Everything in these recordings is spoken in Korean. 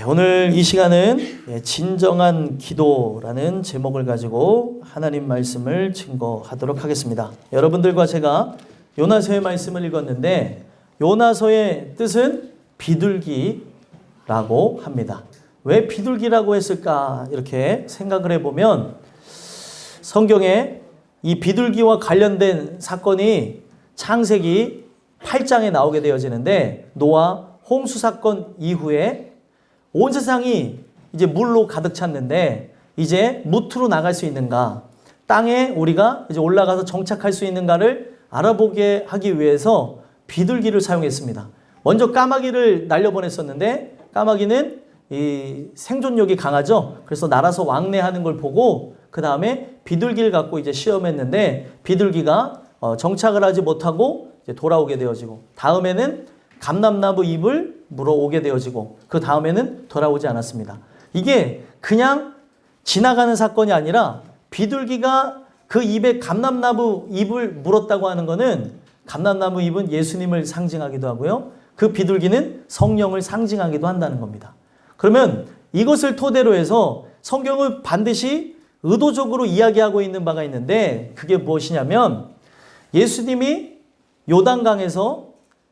오늘 이 시간은 진정한 기도라는 제목을 가지고 하나님 말씀을 증거하도록 하겠습니다. 여러분들과 제가 요나서의 말씀을 읽었는데 요나서의 뜻은 비둘기라고 합니다. 왜 비둘기라고 했을까 이렇게 생각을 해보면 성경에 이 비둘기와 관련된 사건이 창세기 8장에 나오게 되어지는데 노아 홍수 사건 이후에 온 세상이 이제 물로 가득 찼는데 이제 무트로 나갈 수 있는가, 땅에 우리가 이제 올라가서 정착할 수 있는가를 알아보게 하기 위해서 비둘기를 사용했습니다. 먼저 까마귀를 날려보냈었는데 까마귀는 이 생존력이 강하죠. 그래서 날아서 왕래하는 걸 보고 그 다음에 비둘기를 갖고 이제 시험했는데 비둘기가 정착을 하지 못하고 이제 돌아오게 되어지고, 다음에는 감람나무 잎을 물어오게 되어지고, 그 다음에는 돌아오지 않았습니다. 이게 그냥 지나가는 사건이 아니라 비둘기가 그 입에 감람나무 잎을 물었다고 하는 것은, 감람나무 잎은 예수님을 상징하기도 하고요, 그 비둘기는 성령을 상징하기도 한다는 겁니다. 그러면 이것을 토대로 해서 성경을 반드시 의도적으로 이야기하고 있는 바가 있는데, 그게 무엇이냐면 예수님이 요단강에서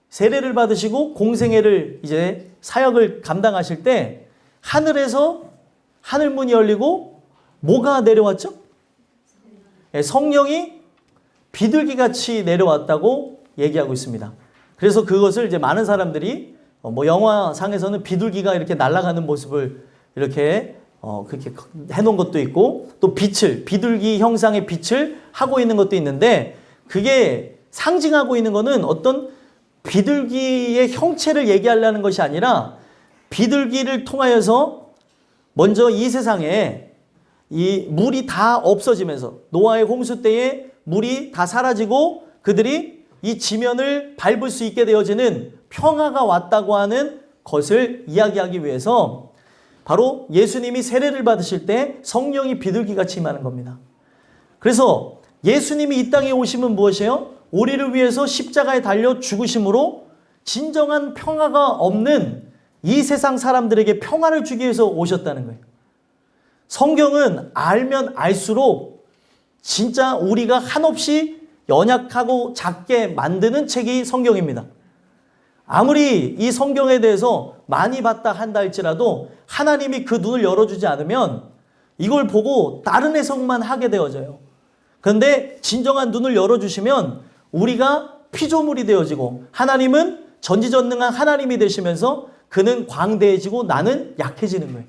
세례를 받으시고 공생애를 이제 사역을 감당하실 때 하늘에서 하늘문이 열리고 뭐가 내려왔죠? 성령이 비둘기같이 내려왔다고 얘기하고 있습니다. 그래서 그것을 이제 많은 사람들이 뭐 영화상에서는 비둘기가 이렇게 날아가는 모습을 이렇게 그렇게 해놓은 것도 있고, 또 빛을, 비둘기 형상의 빛을 하고 있는 것도 있는데, 그게 상징하고 있는 것은 어떤 비둘기의 형체를 얘기하려는 것이 아니라 비둘기를 통하여서 먼저 이 세상에 이 물이 다 없어지면서, 노아의 홍수 때에 물이 다 사라지고 그들이 이 지면을 밟을 수 있게 되어지는 평화가 왔다고 하는 것을 이야기하기 위해서 바로 예수님이 세례를 받으실 때 성령이 비둘기같이 임하는 겁니다. 그래서 예수님이 이 땅에 오심은 무엇이에요? 우리를 위해서 십자가에 달려 죽으심으로 진정한 평화가 없는 이 세상 사람들에게 평화를 주기 위해서 오셨다는 거예요. 성경은 알면 알수록 진짜 우리가 한없이 연약하고 작게 만드는 책이 성경입니다. 아무리 이 성경에 대해서 많이 봤다 한다 할지라도 하나님이 그 눈을 열어주지 않으면 이걸 보고 다른 해석만 하게 되어져요. 그런데 진정한 눈을 열어주시면 우리가 피조물이 되어지고, 하나님은 전지전능한 하나님이 되시면서 그는 광대해지고 나는 약해지는 거예요.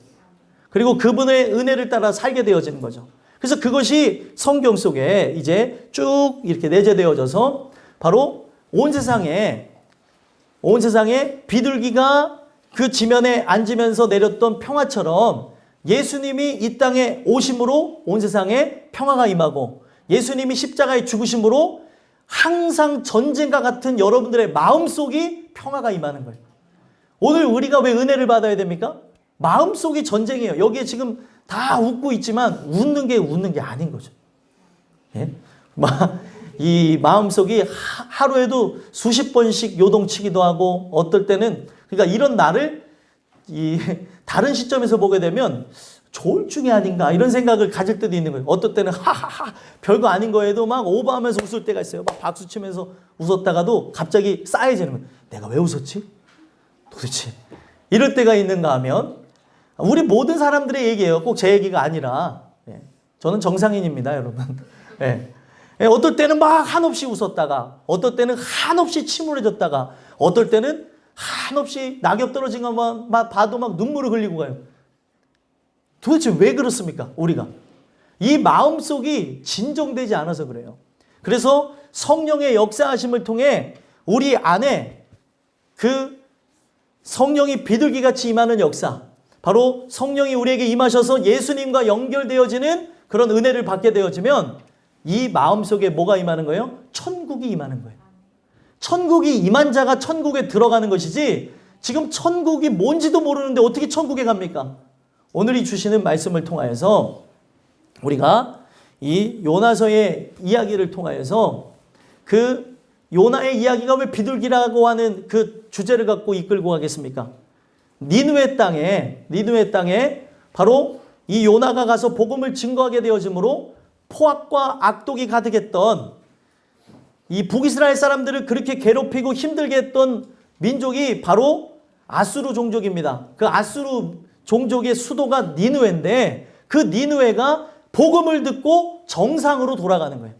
그리고 그분의 은혜를 따라 살게 되어지는 거죠. 그래서 그것이 성경 속에 이제 쭉 이렇게 내재되어져서 바로 온 세상에 비둘기가 그 지면에 앉으면서 내렸던 평화처럼 예수님이 이 땅에 오심으로 온 세상에 평화가 임하고, 예수님이 십자가에 죽으심으로 항상 전쟁과 같은 여러분들의 마음속이 평화가 임하는 거예요. 오늘 우리가 왜 은혜를 받아야 됩니까? 마음속이 전쟁이에요. 여기에 지금 다 웃고 있지만 웃는 게 아닌 거죠. 예? 이 마음속이 하루에도 수십 번씩 요동치기도 하고, 어떨 때는, 그러니까 이런 나를 다른 시점에서 보게 되면 조울증이 아닌가 이런 생각을 가질 때도 있는 거예요. 어떨 때는 하하하 별거 아닌 거에도 막 오버하면서 웃을 때가 있어요. 막 박수 치면서 웃었다가도 갑자기 싸해지는 거예요. 내가 왜 웃었지? 도대체 이럴 때가 있는가 하면, 우리 모든 사람들의 얘기예요. 꼭 제 얘기가 아니라. 저는 정상인입니다, 여러분. 어떨 때는 막 한없이 웃었다가, 어떨 때는 한없이 침울해졌다가, 어떨 때는 한없이 낙엽 떨어진 것만 봐도 막 눈물을 흘리고 가요. 도대체 왜 그렇습니까? 우리가 이 마음속이 진정되지 않아서 그래요. 그래서 성령의 역사하심을 통해 우리 안에 그 성령이 비둘기같이 임하는 역사, 바로 성령이 우리에게 임하셔서 예수님과 연결되어지는 그런 은혜를 받게 되어지면 이 마음속에 뭐가 임하는 거예요? 천국이 임하는 거예요. 천국이 임한 자가 천국에 들어가는 것이지, 지금 천국이 뭔지도 모르는데 어떻게 천국에 갑니까? 오늘이 주시는 말씀을 통하여서 우리가 이 요나서의 이야기를 통하여서 그 요나의 이야기가 왜 비둘기라고 하는 그 주제를 갖고 이끌고 가겠습니까? 니느웨 땅에 바로 이 요나가 가서 복음을 증거하게 되어지므로 포악과 악독이 가득했던 이 북이스라엘 사람들을 그렇게 괴롭히고 힘들게 했던 민족이 바로 아수르 종족입니다. 그 아수르 종족의 수도가 니느웨인데 그 니느웨가 복음을 듣고 정상으로 돌아가는 거예요.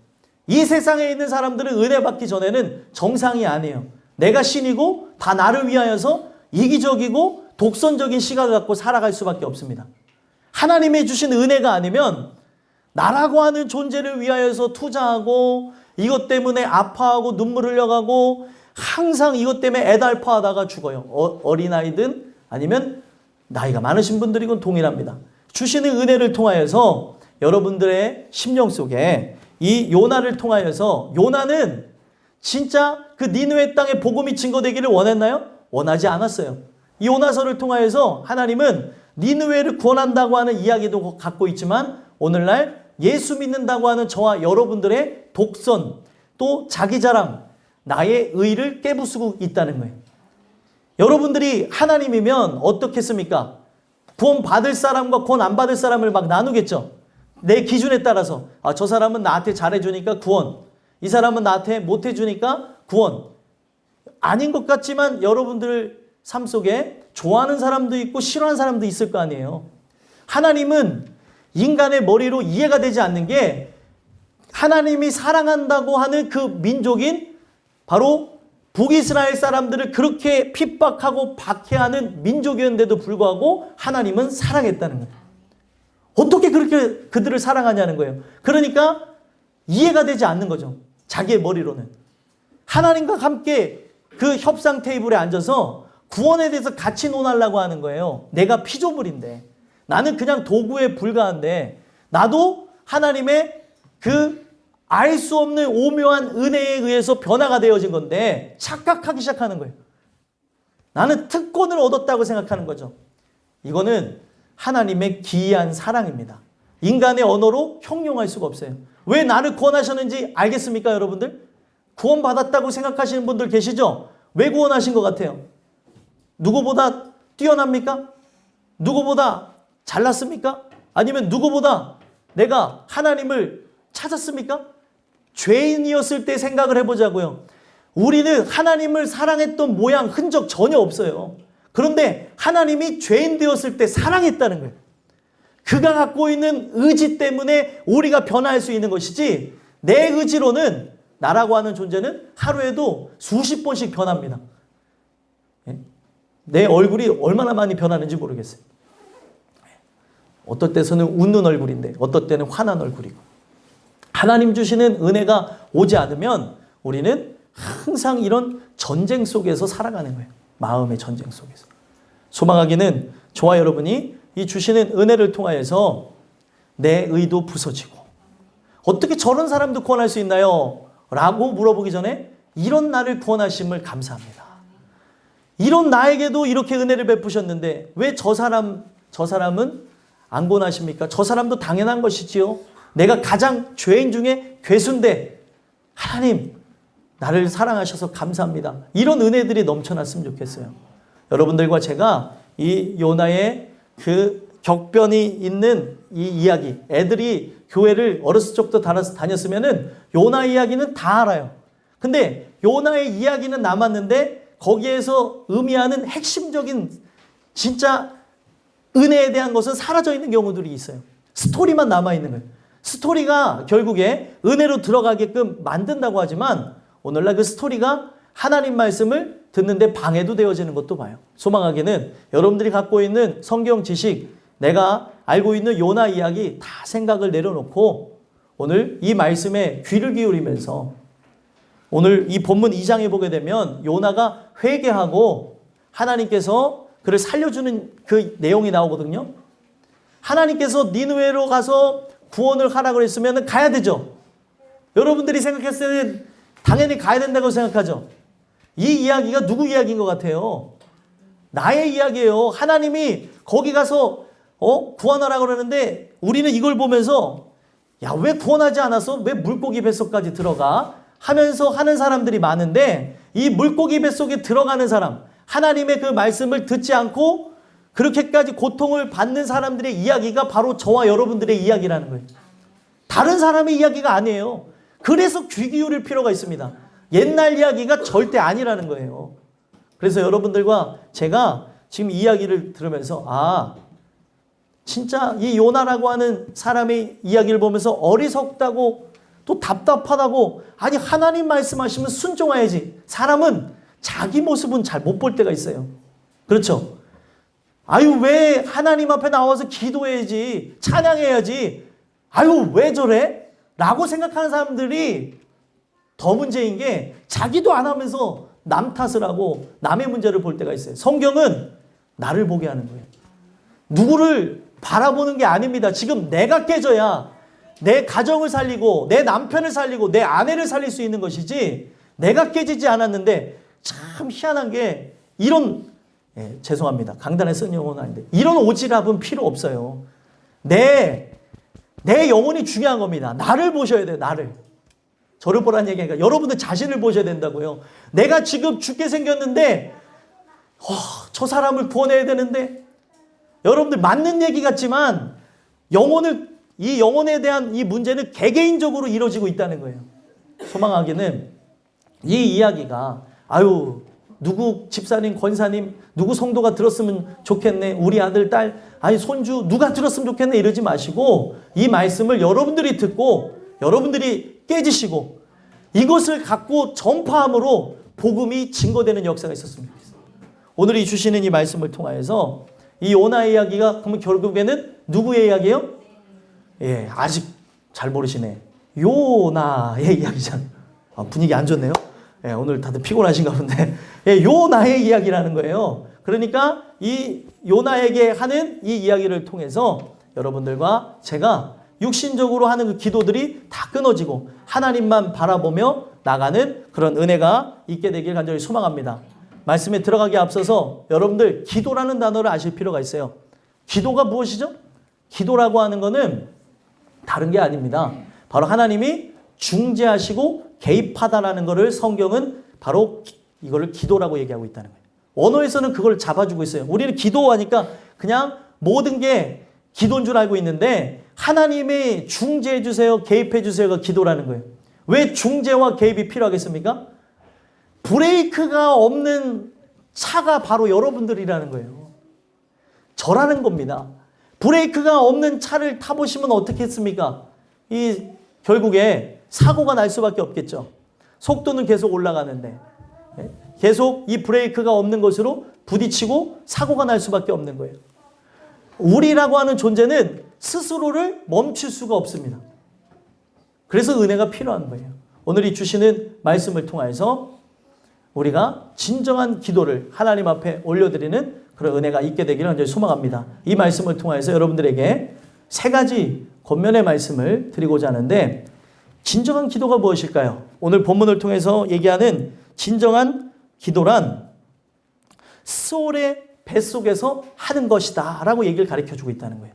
이 세상에 있는 사람들은 은혜 받기 전에는 정상이 아니에요. 내가 신이고 다 나를 위하여서 이기적이고 독선적인 시각을 갖고 살아갈 수밖에 없습니다. 하나님이 주신 은혜가 아니면 나라고 하는 존재를 위하여서 투자하고 이것 때문에 아파하고 눈물 흘려가고 항상 이것 때문에 애달파하다가 죽어요. 어린아이든 아니면 나이가 많으신 분들이건 동일합니다. 주시는 은혜를 통하여서 여러분들의 심령 속에 이 요나를 통하여서 요나는 진짜 그 니느웨 땅에 복음이 증거되기를 원했나요? 원하지 않았어요. 이 요나서를 통하여서 하나님은 니느웨를 구원한다고 하는 이야기도 갖고 있지만 오늘날 예수 믿는다고 하는 저와 여러분들의 독선 또 자기 자랑 나의 의를 깨부수고 있다는 거예요. 여러분들이 하나님이면 어떻겠습니까? 구원 받을 사람과 구원 안 받을 사람을 막 나누겠죠. 내 기준에 따라서 저 사람은 나한테 잘해주니까 구원, 이 사람은 나한테 못해주니까 구원. 아닌 것 같지만 여러분들 삶 속에 좋아하는 사람도 있고 싫어하는 사람도 있을 거 아니에요. 하나님은 인간의 머리로 이해가 되지 않는 게 하나님이 사랑한다고 하는 그 민족인 바로 북이스라엘 사람들을 그렇게 핍박하고 박해하는 민족이었는데도 불구하고 하나님은 사랑했다는 거예요. 어떻게 그렇게 그들을 사랑하냐는 거예요. 그러니까 이해가 되지 않는 거죠. 자기의 머리로는. 하나님과 함께 그 협상 테이블에 앉아서 구원에 대해서 같이 논하려고 하는 거예요. 내가 피조물인데 나는 그냥 도구에 불과한데 나도 하나님의 그 알 수 없는 오묘한 은혜에 의해서 변화가 되어진 건데 착각하기 시작하는 거예요. 나는 특권을 얻었다고 생각하는 거죠. 이거는 하나님의 기이한 사랑입니다. 인간의 언어로 형용할 수가 없어요. 왜 나를 구원하셨는지 알겠습니까, 여러분들? 구원받았다고 생각하시는 분들 계시죠? 왜 구원하신 것 같아요? 누구보다 뛰어납니까? 누구보다 잘났습니까? 아니면 누구보다 내가 하나님을 찾았습니까? 죄인이었을 때 생각을 해보자고요. 우리는 하나님을 사랑했던 모양, 흔적 전혀 없어요. 그런데 하나님이 죄인 되었을 때 사랑했다는 거예요. 그가 갖고 있는 의지 때문에 우리가 변화할 수 있는 것이지 내 의지로는 나라고 하는 존재는 하루에도 수십 번씩 변합니다. 내 얼굴이 얼마나 많이 변하는지 모르겠어요. 어떨 때서는 웃는 얼굴인데 어떨 때는 화난 얼굴이고 하나님 주시는 은혜가 오지 않으면 우리는 항상 이런 전쟁 속에서 살아가는 거예요. 마음의 전쟁 속에서. 소망하기는 저와 여러분이 이 주시는 은혜를 통하여서 내 의도 부서지고 어떻게 저런 사람도 구원할 수 있나요? 라고 물어보기 전에 이런 나를 구원하심을 감사합니다. 이런 나에게도 이렇게 은혜를 베푸셨는데 왜 저 사람은 안 구원하십니까? 저 사람도 당연한 것이지요. 내가 가장 죄인 중에 괴수인데 하나님 나를 사랑하셔서 감사합니다. 이런 은혜들이 넘쳐났으면 좋겠어요. 여러분들과 제가 이 요나의 그 격변이 있는 이 이야기, 애들이 교회를 어렸을 적부터 다녔으면은 요나 이야기는 다 알아요. 근데 요나의 이야기는 남았는데 거기에서 의미하는 핵심적인 진짜 은혜에 대한 것은 사라져 있는 경우들이 있어요. 스토리만 남아있는 거예요. 스토리가 결국에 은혜로 들어가게끔 만든다고 하지만 오늘날 그 스토리가 하나님 말씀을 듣는데 방해도 되어지는 것도 봐요. 소망하기는 여러분들이 갖고 있는 성경 지식, 내가 알고 있는 요나 이야기 다 생각을 내려놓고 오늘 이 말씀에 귀를 기울이면서 오늘 이 본문 2장에 보게 되면 요나가 회개하고 하나님께서 그를 살려주는 그 내용이 나오거든요. 하나님께서 니느웨로 가서 구원을 하라고 했으면 가야 되죠. 여러분들이 생각했을 때는 당연히 가야 된다고 생각하죠. 이 이야기가 누구 이야기인 것 같아요? 나의 이야기예요. 하나님이 거기 가서 구원하라고 그러는데 우리는 이걸 보면서 야, 왜 구원하지 않았어? 왜 물고기 뱃속까지 들어가? 하면서 하는 사람들이 많은데 이 물고기 뱃속에 들어가는 사람, 하나님의 그 말씀을 듣지 않고 그렇게까지 고통을 받는 사람들의 이야기가 바로 저와 여러분들의 이야기라는 거예요. 다른 사람의 이야기가 아니에요. 그래서 귀 기울일 필요가 있습니다. 옛날 이야기가 절대 아니라는 거예요. 그래서 여러분들과 제가 지금 이야기를 들으면서 진짜 이 요나라고 하는 사람의 이야기를 보면서 어리석다고 또 답답하다고, 아니 하나님 말씀하시면 순종해야지. 사람은 자기 모습은 잘 못 볼 때가 있어요. 그렇죠? 아유 왜 하나님 앞에 나와서 기도해야지, 찬양해야지, 아유 왜 저래? 라고 생각하는 사람들이 더 문제인 게, 자기도 안 하면서 남 탓을 하고 남의 문제를 볼 때가 있어요. 성경은 나를 보게 하는 거예요. 누구를 바라보는 게 아닙니다. 지금 내가 깨져야 내 가정을 살리고 내 남편을 살리고 내 아내를 살릴 수 있는 것이지, 내가 깨지지 않았는데, 참 희한한 게 이런, 죄송합니다. 강단에 쓴 용어는 아닌데, 이런 오지랖은 필요 없어요. 내 영혼이 중요한 겁니다. 나를 보셔야 돼요. 나를. 저를 보라는 얘기가 아니라 여러분들 자신을 보셔야 된다고요. 내가 지금 죽게 생겼는데 저 사람을 구원해야 되는데, 여러분들 맞는 얘기 같지만 이 영혼에 대한 이 문제는 개개인적으로 이루어지고 있다는 거예요. 소망하기는 이 이야기가 누구 집사님, 권사님, 누구 성도가 들었으면 좋겠네, 우리 아들, 딸, 손주 누가 들었으면 좋겠네 이러지 마시고, 이 말씀을 여러분들이 듣고 여러분들이 깨지시고 이것을 갖고 전파함으로 복음이 증거되는 역사가 있었으면 좋겠습니다. 오늘 주시는 이 말씀을 통하여서 이 요나의 이야기가 그러면 결국에는 누구의 이야기예요? 아직 잘 모르시네. 요나의 이야기잖아요. 분위기 안 좋네요. 오늘 다들 피곤하신가 본데. 요나의 이야기라는 거예요. 그러니까 이 요나에게 하는 이 이야기를 통해서 여러분들과 제가 육신적으로 하는 그 기도들이 다 끊어지고 하나님만 바라보며 나가는 그런 은혜가 있게 되길 간절히 소망합니다. 말씀에 들어가기 앞서서 여러분들 기도라는 단어를 아실 필요가 있어요. 기도가 무엇이죠? 기도라고 하는 거는 다른 게 아닙니다. 바로 하나님이 중재하시고 개입하다라는 것을 성경은 바로 이거를 기도라고 얘기하고 있다는 거예요. 언어에서는 그걸 잡아주고 있어요. 우리는 기도하니까 그냥 모든 게 기도인 줄 알고 있는데, 하나님이 중재해 주세요, 개입해 주세요가 기도라는 거예요. 왜 중재와 개입이 필요하겠습니까? 브레이크가 없는 차가 바로 여러분들이라는 거예요. 저라는 겁니다. 브레이크가 없는 차를 타보시면 어떻겠습니까? 결국에 사고가 날 수밖에 없겠죠. 속도는 계속 올라가는데 계속 이 브레이크가 없는 것으로 부딪히고 사고가 날 수밖에 없는 거예요. 우리라고 하는 존재는 스스로를 멈출 수가 없습니다. 그래서 은혜가 필요한 거예요. 오늘 이 주시는 말씀을 통해서 우리가 진정한 기도를 하나님 앞에 올려드리는 그런 은혜가 있게 되기를 간절히 소망합니다. 이 말씀을 통해서 여러분들에게 세 가지 권면의 말씀을 드리고자 하는데, 진정한 기도가 무엇일까요? 오늘 본문을 통해서 얘기하는 진정한 기도란 소울의 뱃속에서 하는 것이다 라고 얘기를 가르쳐주고 있다는 거예요.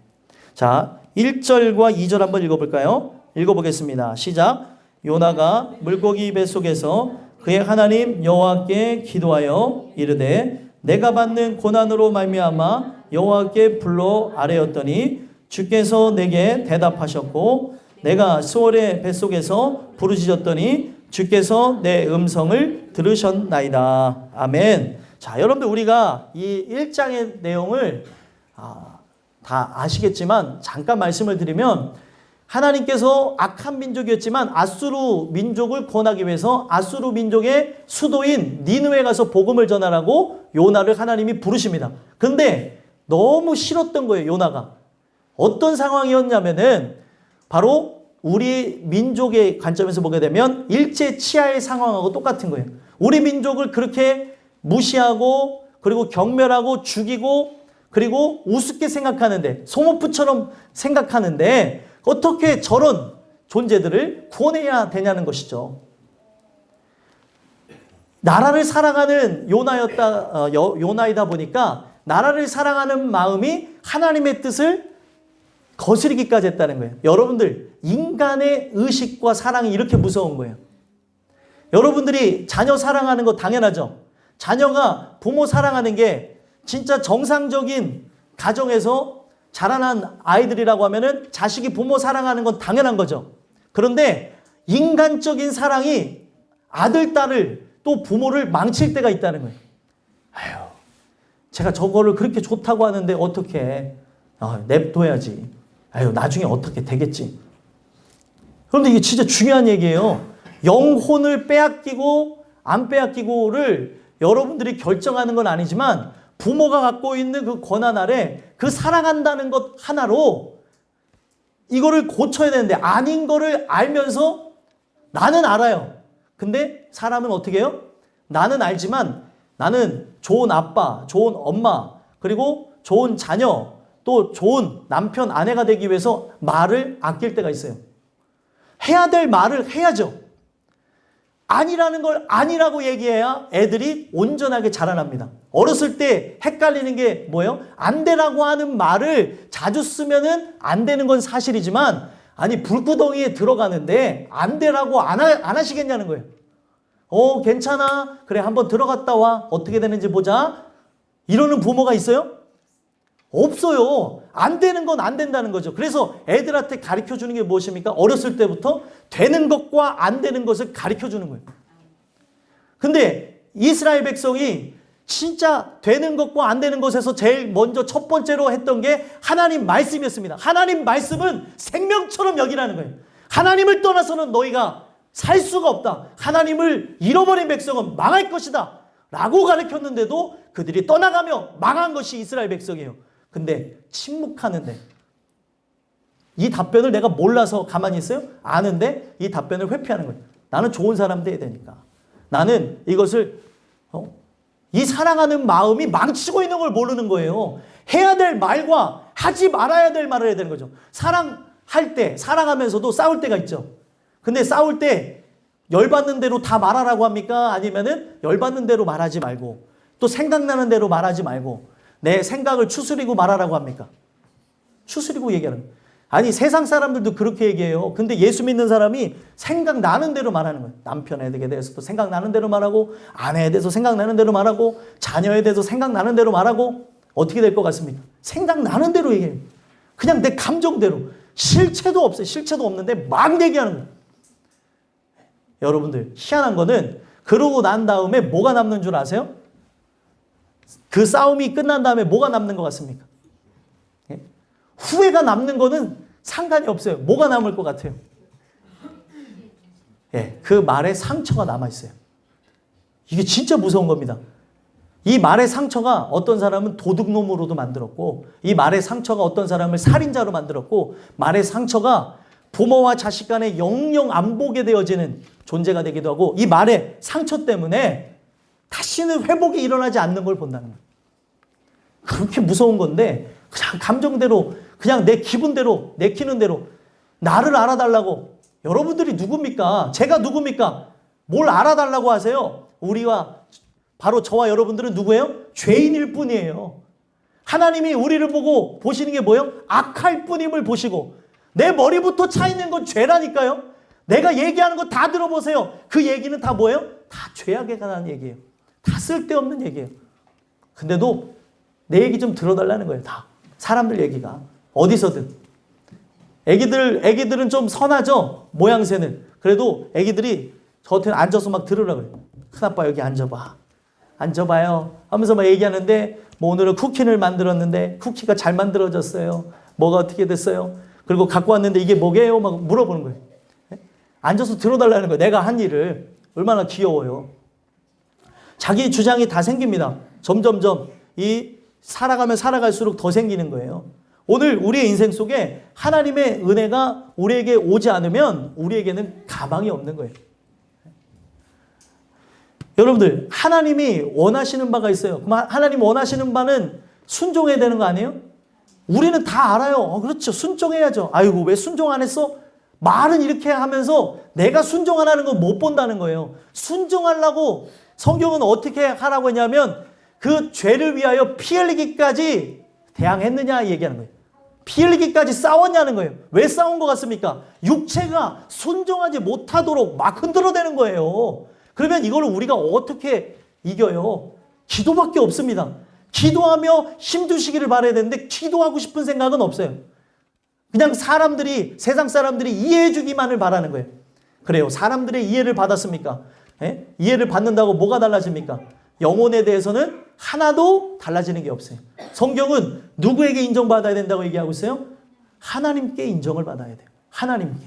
자, 1절과 2절 한번 읽어볼까요? 읽어보겠습니다. 시작. 요나가 물고기 뱃속에서 그의 하나님 여호와께 기도하여 이르되 내가 받는 고난으로 말미암아 여호와께 불러 아뢰었더니 주께서 내게 대답하셨고 내가 수월의 뱃속에서 부르짖었더니 주께서 내 음성을 들으셨나이다. 아멘. 자, 여러분들 우리가 이 1장의 내용을 다 아시겠지만 잠깐 말씀을 드리면, 하나님께서 악한 민족이었지만 아수르 민족을 구원하기 위해서 아수르 민족의 수도인 니느웨에 가서 복음을 전하라고 요나를 하나님이 부르십니다. 근데 너무 싫었던 거예요, 요나가. 어떤 상황이었냐면은 바로 우리 민족의 관점에서 보게 되면 일제 치하의 상황하고 똑같은 거예요. 우리 민족을 그렇게 무시하고 그리고 경멸하고 죽이고 그리고 우습게 생각하는데, 소모품처럼 생각하는데 어떻게 저런 존재들을 구원해야 되냐는 것이죠. 나라를 사랑하는 요나이다 보니까 나라를 사랑하는 마음이 하나님의 뜻을 거스르기까지 했다는 거예요. 여러분들, 인간의 의식과 사랑이 이렇게 무서운 거예요. 여러분들이 자녀 사랑하는 거 당연하죠. 자녀가 부모 사랑하는 게 진짜 정상적인 가정에서 자라난 아이들이라고 하면은 자식이 부모 사랑하는 건 당연한 거죠. 그런데 인간적인 사랑이 아들, 딸을 또 부모를 망칠 때가 있다는 거예요. 아유, 제가 저거를 그렇게 좋다고 하는데 어떻게 냅둬야지. 아유, 나중에 어떻게 되겠지. 그런데 이게 진짜 중요한 얘기예요. 영혼을 빼앗기고 안 빼앗기고를 여러분들이 결정하는 건 아니지만 부모가 갖고 있는 그 권한 아래 그 사랑한다는 것 하나로 이거를 고쳐야 되는데 아닌 거를 알면서 나는 알아요. 근데 사람은 어떻게 해요? 나는 알지만 나는 좋은 아빠, 좋은 엄마, 그리고 좋은 자녀, 또 좋은 남편, 아내가 되기 위해서 말을 아낄 때가 있어요. 해야 될 말을 해야죠. 아니라는 걸 아니라고 얘기해야 애들이 온전하게 자라납니다. 어렸을 때 헷갈리는 게 뭐예요? 안 되라고 하는 말을 자주 쓰면은 안 되는 건 사실이지만 아니 불구덩이에 들어가는데 안 되라고 안 하시겠냐는 거예요. 괜찮아. 그래 한번 들어갔다 와. 어떻게 되는지 보자. 이러는 부모가 있어요? 없어요. 안 되는 건 안 된다는 거죠. 그래서 애들한테 가르쳐 주는 게 무엇입니까? 어렸을 때부터 되는 것과 안 되는 것을 가르쳐 주는 거예요. 근데 이스라엘 백성이 진짜 되는 것과 안 되는 것에서 제일 먼저 첫 번째로 했던 게 하나님 말씀이었습니다. 하나님 말씀은 생명처럼 여기라는 거예요. 하나님을 떠나서는 너희가 살 수가 없다. 하나님을 잃어버린 백성은 망할 것이다. 라고 가르쳤는데도 그들이 떠나가며 망한 것이 이스라엘 백성이에요. 근데 침묵하는데 이 답변을 내가 몰라서 가만히 있어요? 아는데 이 답변을 회피하는 거예요. 나는 좋은 사람 돼야 되니까. 나는 이것을 이 사랑하는 마음이 망치고 있는 걸 모르는 거예요. 해야 될 말과 하지 말아야 될 말을 해야 되는 거죠. 사랑할 때, 사랑하면서도 싸울 때가 있죠. 근데 싸울 때 열받는 대로 다 말하라고 합니까? 아니면은 열받는 대로 말하지 말고 또 생각나는 대로 말하지 말고 내 생각을 추스리고 말하라고 합니까? 추스리고 얘기하는 거예요. 아니 세상 사람들도 그렇게 얘기해요. 근데 예수 믿는 사람이 생각나는 대로 말하는 거예요. 남편에 대해서도 생각나는 대로 말하고 아내에 대해서 생각나는 대로 말하고 자녀에 대해서 생각나는 대로 말하고 어떻게 될 것 같습니까? 생각나는 대로 얘기해요. 그냥 내 감정대로. 실체도 없어요. 실체도 없는데 막 얘기하는 거예요. 여러분들 희한한 거는 그러고 난 다음에 뭐가 남는 줄 아세요? 그 싸움이 끝난 다음에 뭐가 남는 것 같습니까? 예? 후회가 남는 거는 상관이 없어요. 뭐가 남을 것 같아요? 예, 그 말에 상처가 남아있어요. 이게 진짜 무서운 겁니다. 이 말의 상처가 어떤 사람은 도둑놈으로도 만들었고 이 말의 상처가 어떤 사람을 살인자로 만들었고 말의 상처가 부모와 자식 간에 영영 안 보게 되어지는 존재가 되기도 하고 이 말의 상처 때문에 다시는 회복이 일어나지 않는 걸 본다는 거예요. 그렇게 무서운 건데 그냥 감정대로 그냥 내 기분대로 내키는 대로 나를 알아달라고 여러분들이 누굽니까? 제가 누굽니까? 뭘 알아달라고 하세요? 우리와 바로 저와 여러분들은 누구예요? 죄인일 뿐이에요. 하나님이 우리를 보고 보시는 게 뭐예요? 악할 뿐임을 보시고 내 머리부터 차 있는 건 죄라니까요. 내가 얘기하는 거 다 들어보세요. 그 얘기는 다 뭐예요? 다 죄악에 관한 얘기예요. 다 쓸데없는 얘기예요. 근데도 내 얘기 좀 들어달라는 거예요. 다. 사람들 얘기가. 어디서든. 애기들은 좀 선하죠? 모양새는. 그래도 애기들이 저한테 앉아서 막 들으라고요. 큰아빠 여기 앉아봐. 앉아봐요. 하면서 막 얘기하는데 뭐 오늘은 쿠키를 만들었는데 쿠키가 잘 만들어졌어요. 뭐가 어떻게 됐어요? 그리고 갖고 왔는데 이게 뭐게요? 막 물어보는 거예요. 앉아서 들어달라는 거예요. 내가 한 일을. 얼마나 귀여워요. 자기 주장이 다 생깁니다. 점점점 이 살아가면 살아갈수록 더 생기는 거예요. 오늘 우리의 인생 속에 하나님의 은혜가 우리에게 오지 않으면 우리에게는 가망이 없는 거예요. 여러분들 하나님이 원하시는 바가 있어요. 그럼 하나님 원하시는 바는 순종해야 되는 거 아니에요? 우리는 다 알아요. 그렇죠. 순종해야죠. 아이고 왜 순종 안 했어? 말은 이렇게 하면서 내가 순종 안 하는 거 못 본다는 거예요. 순종하려고 성경은 어떻게 하라고 했냐면 그 죄를 위하여 피 흘리기까지 대항했느냐 얘기하는 거예요. 피 흘리기까지 싸웠냐는 거예요. 왜 싸운 것 같습니까? 육체가 순종하지 못하도록 막 흔들어대는 거예요. 그러면 이걸 우리가 어떻게 이겨요? 기도밖에 없습니다. 기도하며 힘주시기를 바라야 되는데 기도하고 싶은 생각은 없어요. 그냥 세상 사람들이 이해해 주기만을 바라는 거예요. 그래요. 사람들의 이해를 받았습니까? 예? 이해를 받는다고 뭐가 달라집니까? 영혼에 대해서는 하나도 달라지는 게 없어요. 성경은 누구에게 인정받아야 된다고 얘기하고 있어요? 하나님께 인정을 받아야 돼요. 하나님께.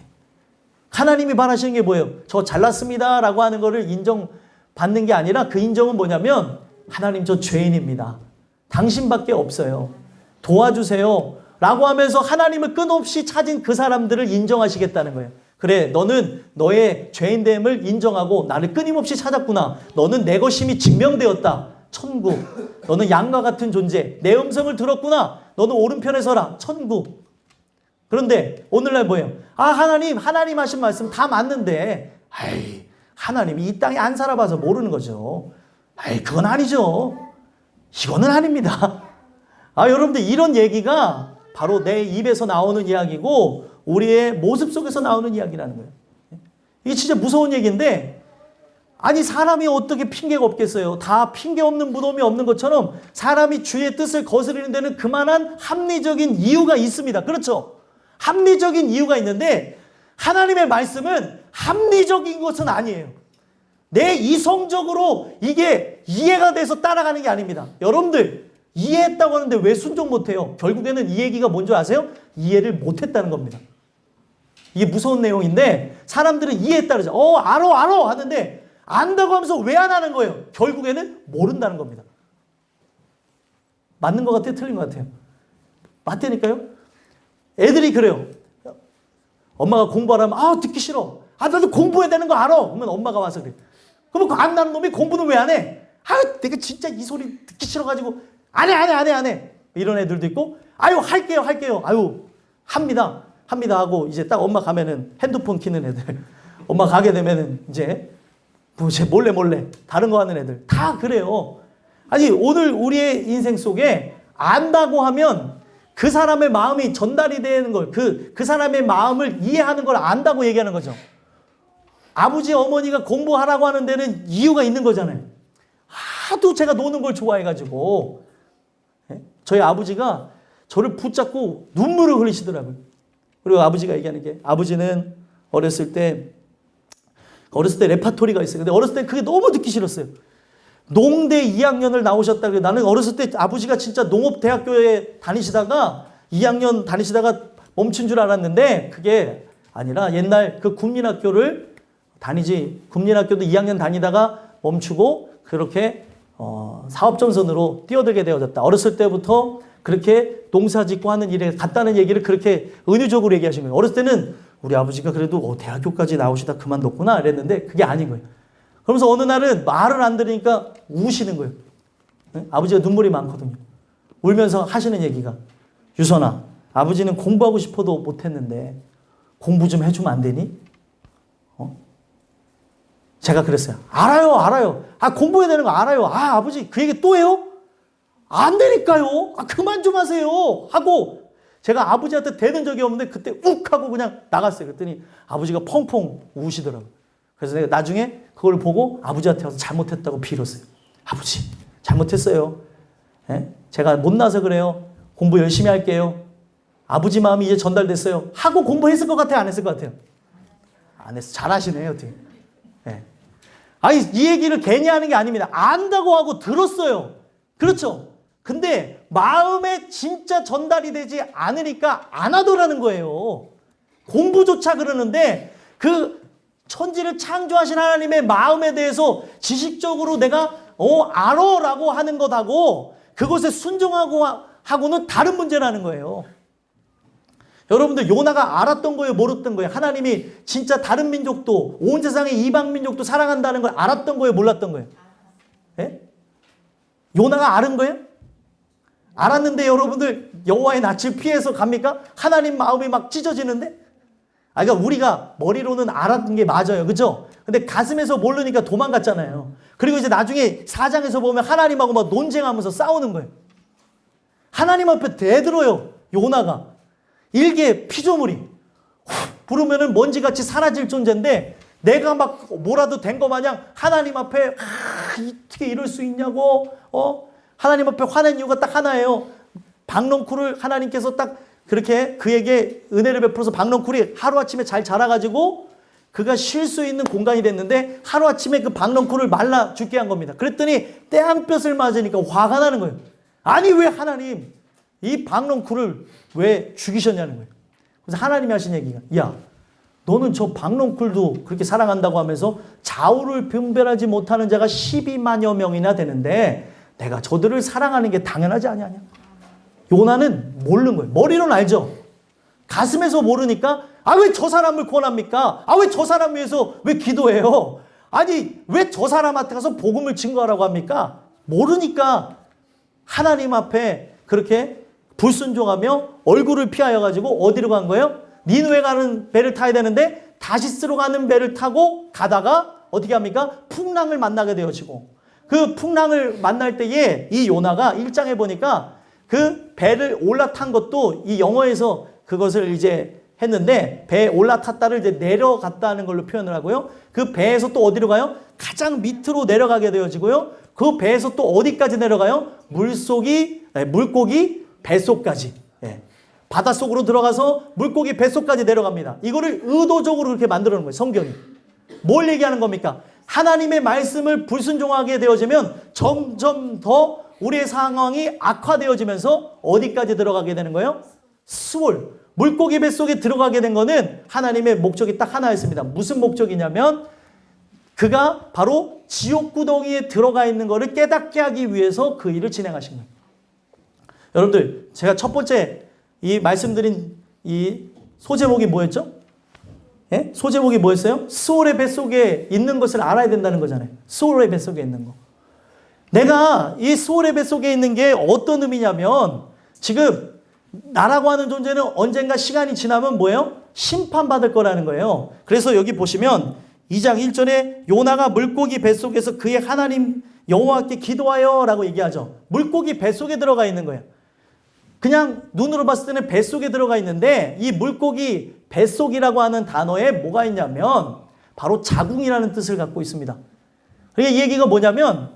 하나님이 바라시는 게 뭐예요? 저 잘났습니다 라고 하는 거를 인정받는 게 아니라 그 인정은 뭐냐면 하나님 저 죄인입니다. 당신밖에 없어요. 도와주세요 라고 하면서 하나님을 끝없이 찾은 그 사람들을 인정하시겠다는 거예요. 그래, 너는 너의 죄인됨을 인정하고 나를 끊임없이 찾았구나. 너는 내 것임이 증명되었다. 천국. 너는 양과 같은 존재. 내 음성을 들었구나. 너는 오른편에 서라. 천국. 그런데 오늘날 뭐예요? 하나님 하신 말씀 다 맞는데 하나님이 이 땅에 안 살아봐서 모르는 거죠. 그건 아니죠. 이거는 아닙니다. 여러분들 이런 얘기가 바로 내 입에서 나오는 이야기고 우리의 모습 속에서 나오는 이야기라는 거예요. 이게 진짜 무서운 얘기인데 사람이 어떻게 핑계가 없겠어요. 다 핑계 없는 무덤이 없는 것처럼 사람이 주의 뜻을 거스르는 데는 그만한 합리적인 이유가 있습니다. 그렇죠? 합리적인 이유가 있는데 하나님의 말씀은 합리적인 것은 아니에요. 내 이성적으로 이게 이해가 돼서 따라가는 게 아닙니다. 여러분들 이해했다고 하는데 왜 순종 못해요? 결국에는 이 얘기가 뭔지 아세요? 이해를 못했다는 겁니다. 이게 무서운 내용인데 사람들은 이해했다 그러죠. 알아 하는데 안다고 하면서 왜 안 하는 거예요? 결국에는 모른다는 겁니다. 맞는 것 같아요? 틀린 것 같아요? 맞다니까요? 애들이 그래요. 엄마가 공부하라면 듣기 싫어. 나도 공부해야 되는 거 알아. 그러면 엄마가 와서 그래. 그러면 그 안 나는 놈이 공부는 왜 안 해? 내가 진짜 이 소리 듣기 싫어가지고 안 해. 이런 애들도 있고 할게요. 합니다 하고 이제 딱 엄마 가면은 핸드폰 키는 애들. 엄마 가게 되면은 이제 몰래 다른 거 하는 애들. 다 그래요. 오늘 우리의 인생 속에 안다고 하면 그 사람의 마음이 전달이 되는 걸, 그 사람의 마음을 이해하는 걸 안다고 얘기하는 거죠. 아버지, 어머니가 공부하라고 하는 데는 이유가 있는 거잖아요. 하도 제가 노는 걸 좋아해가지고. 저희 아버지가 저를 붙잡고 눈물을 흘리시더라고요. 그리고 아버지가 얘기하는 게, 아버지는 어렸을 때 레파토리가 있어요. 근데 어렸을 때 그게 너무 듣기 싫었어요. 농대 2학년을 나오셨다. 나는 어렸을 때 아버지가 진짜 농업대학교에 다니시다가 2학년 다니시다가 멈춘 줄 알았는데 그게 아니라 옛날 그 국민학교를 국민학교도 2학년 다니다가 멈추고 그렇게 사업전선으로 뛰어들게 되어졌다. 어렸을 때부터 그렇게 농사 짓고 하는 일에 갔다는 얘기를 그렇게 은유적으로 얘기하신 거예요. 어렸을 때는 우리 아버지가 그래도 대학교까지 나오시다 그만뒀구나 이랬는데 그게 아닌 거예요. 그러면서 어느 날은 말을 안 들으니까 우시는 거예요. 아버지가 눈물이 많거든요. 울면서 하시는 얘기가, 유선아, 아버지는 공부하고 싶어도 못했는데 공부 좀 해주면 안 되니? 제가 그랬어요. 알아요. 공부해야 되는 거 알아요. 아버지 그 얘기 또 해요? 안 되니까요. 그만 좀 하세요. 하고 제가 아버지한테 대는 적이 없는데 그때 욱 하고 그냥 나갔어요. 그랬더니 아버지가 펑펑 우시더라고요. 그래서 내가 나중에 그걸 보고 아버지한테 와서 잘못했다고 빌었어요. 아버지 잘못했어요. 제가 못나서 그래요. 공부 열심히 할게요. 아버지 마음이 이제 전달됐어요. 하고 공부했을 것 같아요? 안 했을 것 같아요? 안 했어. 잘하시네요. 어떻게. 이 얘기를 괜히 하는 게 아닙니다. 안다고 하고 들었어요. 그렇죠? 근데 마음에 진짜 전달이 되지 않으니까 안 하더라는 거예요. 공부조차 그러는데 그 천지를 창조하신 하나님의 마음에 대해서 지식적으로 내가 알아라고 하는 것하고 그것에 순종하고 하고는 다른 문제라는 거예요. 여러분들 요나가 알았던 거예요? 모르던 거예요? 하나님이 진짜 다른 민족도 온 세상의 이방 민족도 사랑한다는 걸 알았던 거예요? 몰랐던 거예요? 요나가 알은 거예요? 알았는데 여러분들 여호와의 낯을 피해서 갑니까? 하나님 마음이 막 찢어지는데? 그러니까 우리가 머리로는 알았던 게 맞아요. 그죠? 근데 가슴에서 모르니까 도망갔잖아요. 그리고 이제 나중에 4장에서 보면 하나님하고 막 논쟁하면서 싸우는 거예요. 하나님 앞에 대들어요. 요나가. 일개 피조물이. 부르면은 먼지같이 사라질 존재인데 내가 막 뭐라도 된 거 마냥 하나님 앞에 어떻게 이럴 수 있냐고 하나님 앞에 화낸 이유가 딱 하나예요. 박넝쿨을 하나님께서 딱 그렇게 그에게 은혜를 베풀어서 박넝쿨이 하루아침에 잘 자라가지고 그가 쉴 수 있는 공간이 됐는데 하루아침에 그 박넝쿨을 말라 죽게 한 겁니다. 그랬더니 떼양볕을 맞으니까 화가 나는 거예요. 아니 왜 하나님 이 박넝쿨을 왜 죽이셨냐는 거예요. 그래서 하나님이 하신 얘기가, 야 너는 저 박넝쿨도 그렇게 사랑한다고 하면서 좌우를 분별하지 못하는 자가 12만여 명이나 되는데 내가 저들을 사랑하는 게 당연하지 아니하냐. 요나는 모르는 거예요. 머리로는 알죠. 가슴에서 모르니까 아 왜 저 사람을 구원합니까? 아 왜 저 사람 위해서 왜 기도해요? 아니 왜 저 사람한테 가서 복음을 증거하라고 합니까? 모르니까 하나님 앞에 그렇게 불순종하며 얼굴을 피하여 가지고 어디로 간 거예요? 니느웨 가는 배를 타야 되는데 다시스로 가는 배를 타고 가다가 어떻게 합니까? 풍랑을 만나게 되어지고 그 풍랑을 만날 때에 이 요나가 1장에 보니까 그 배를 올라탄 것도 이 영어에서 그것을 이제 했는데 배에 올라탔다를 이제 내려갔다는 걸로 표현을 하고요. 그 배에서 또 어디로 가요? 가장 밑으로 내려가게 되어지고요. 그 배에서 또 어디까지 내려가요? 물고기 뱃속까지. 예. 바닷속으로 들어가서 물고기 뱃속까지 내려갑니다. 이거를 의도적으로 그렇게 만들어 놓은 거예요. 성경이. 뭘 얘기하는 겁니까? 하나님의 말씀을 불순종하게 되어지면 점점 더 우리의 상황이 악화되어지면서 어디까지 들어가게 되는 거예요? 수월. 물고기 뱃속에 들어가게 된 거는 하나님의 목적이 딱 하나였습니다. 무슨 목적이냐면 그가 바로 지옥 구덩이에 들어가 있는 것을 깨닫게 하기 위해서 그 일을 진행하신 거예요. 여러분들 제가 첫 번째 이 말씀드린 이 소제목이 뭐였죠? 예? 소제목이 뭐였어요? 스올의 뱃속에 있는 것을 알아야 된다는 거잖아요. 스올의 뱃속에 있는 거. 내가 이 스올의 뱃속에 있는 게 어떤 의미냐면 지금 나라고 하는 존재는 언젠가 시간이 지나면 뭐예요? 심판받을 거라는 거예요. 그래서 여기 보시면 2장 1절에 요나가 물고기 뱃속에서 그의 하나님 여호와께 기도하여 라고 얘기하죠. 물고기 뱃속에 들어가 있는 거예요. 그냥 눈으로 봤을 때는 뱃속에 들어가 있는데 이 물고기 뱃속이라고 하는 단어에 뭐가 있냐면 바로 자궁이라는 뜻을 갖고 있습니다. 그러니까 이 얘기가 뭐냐면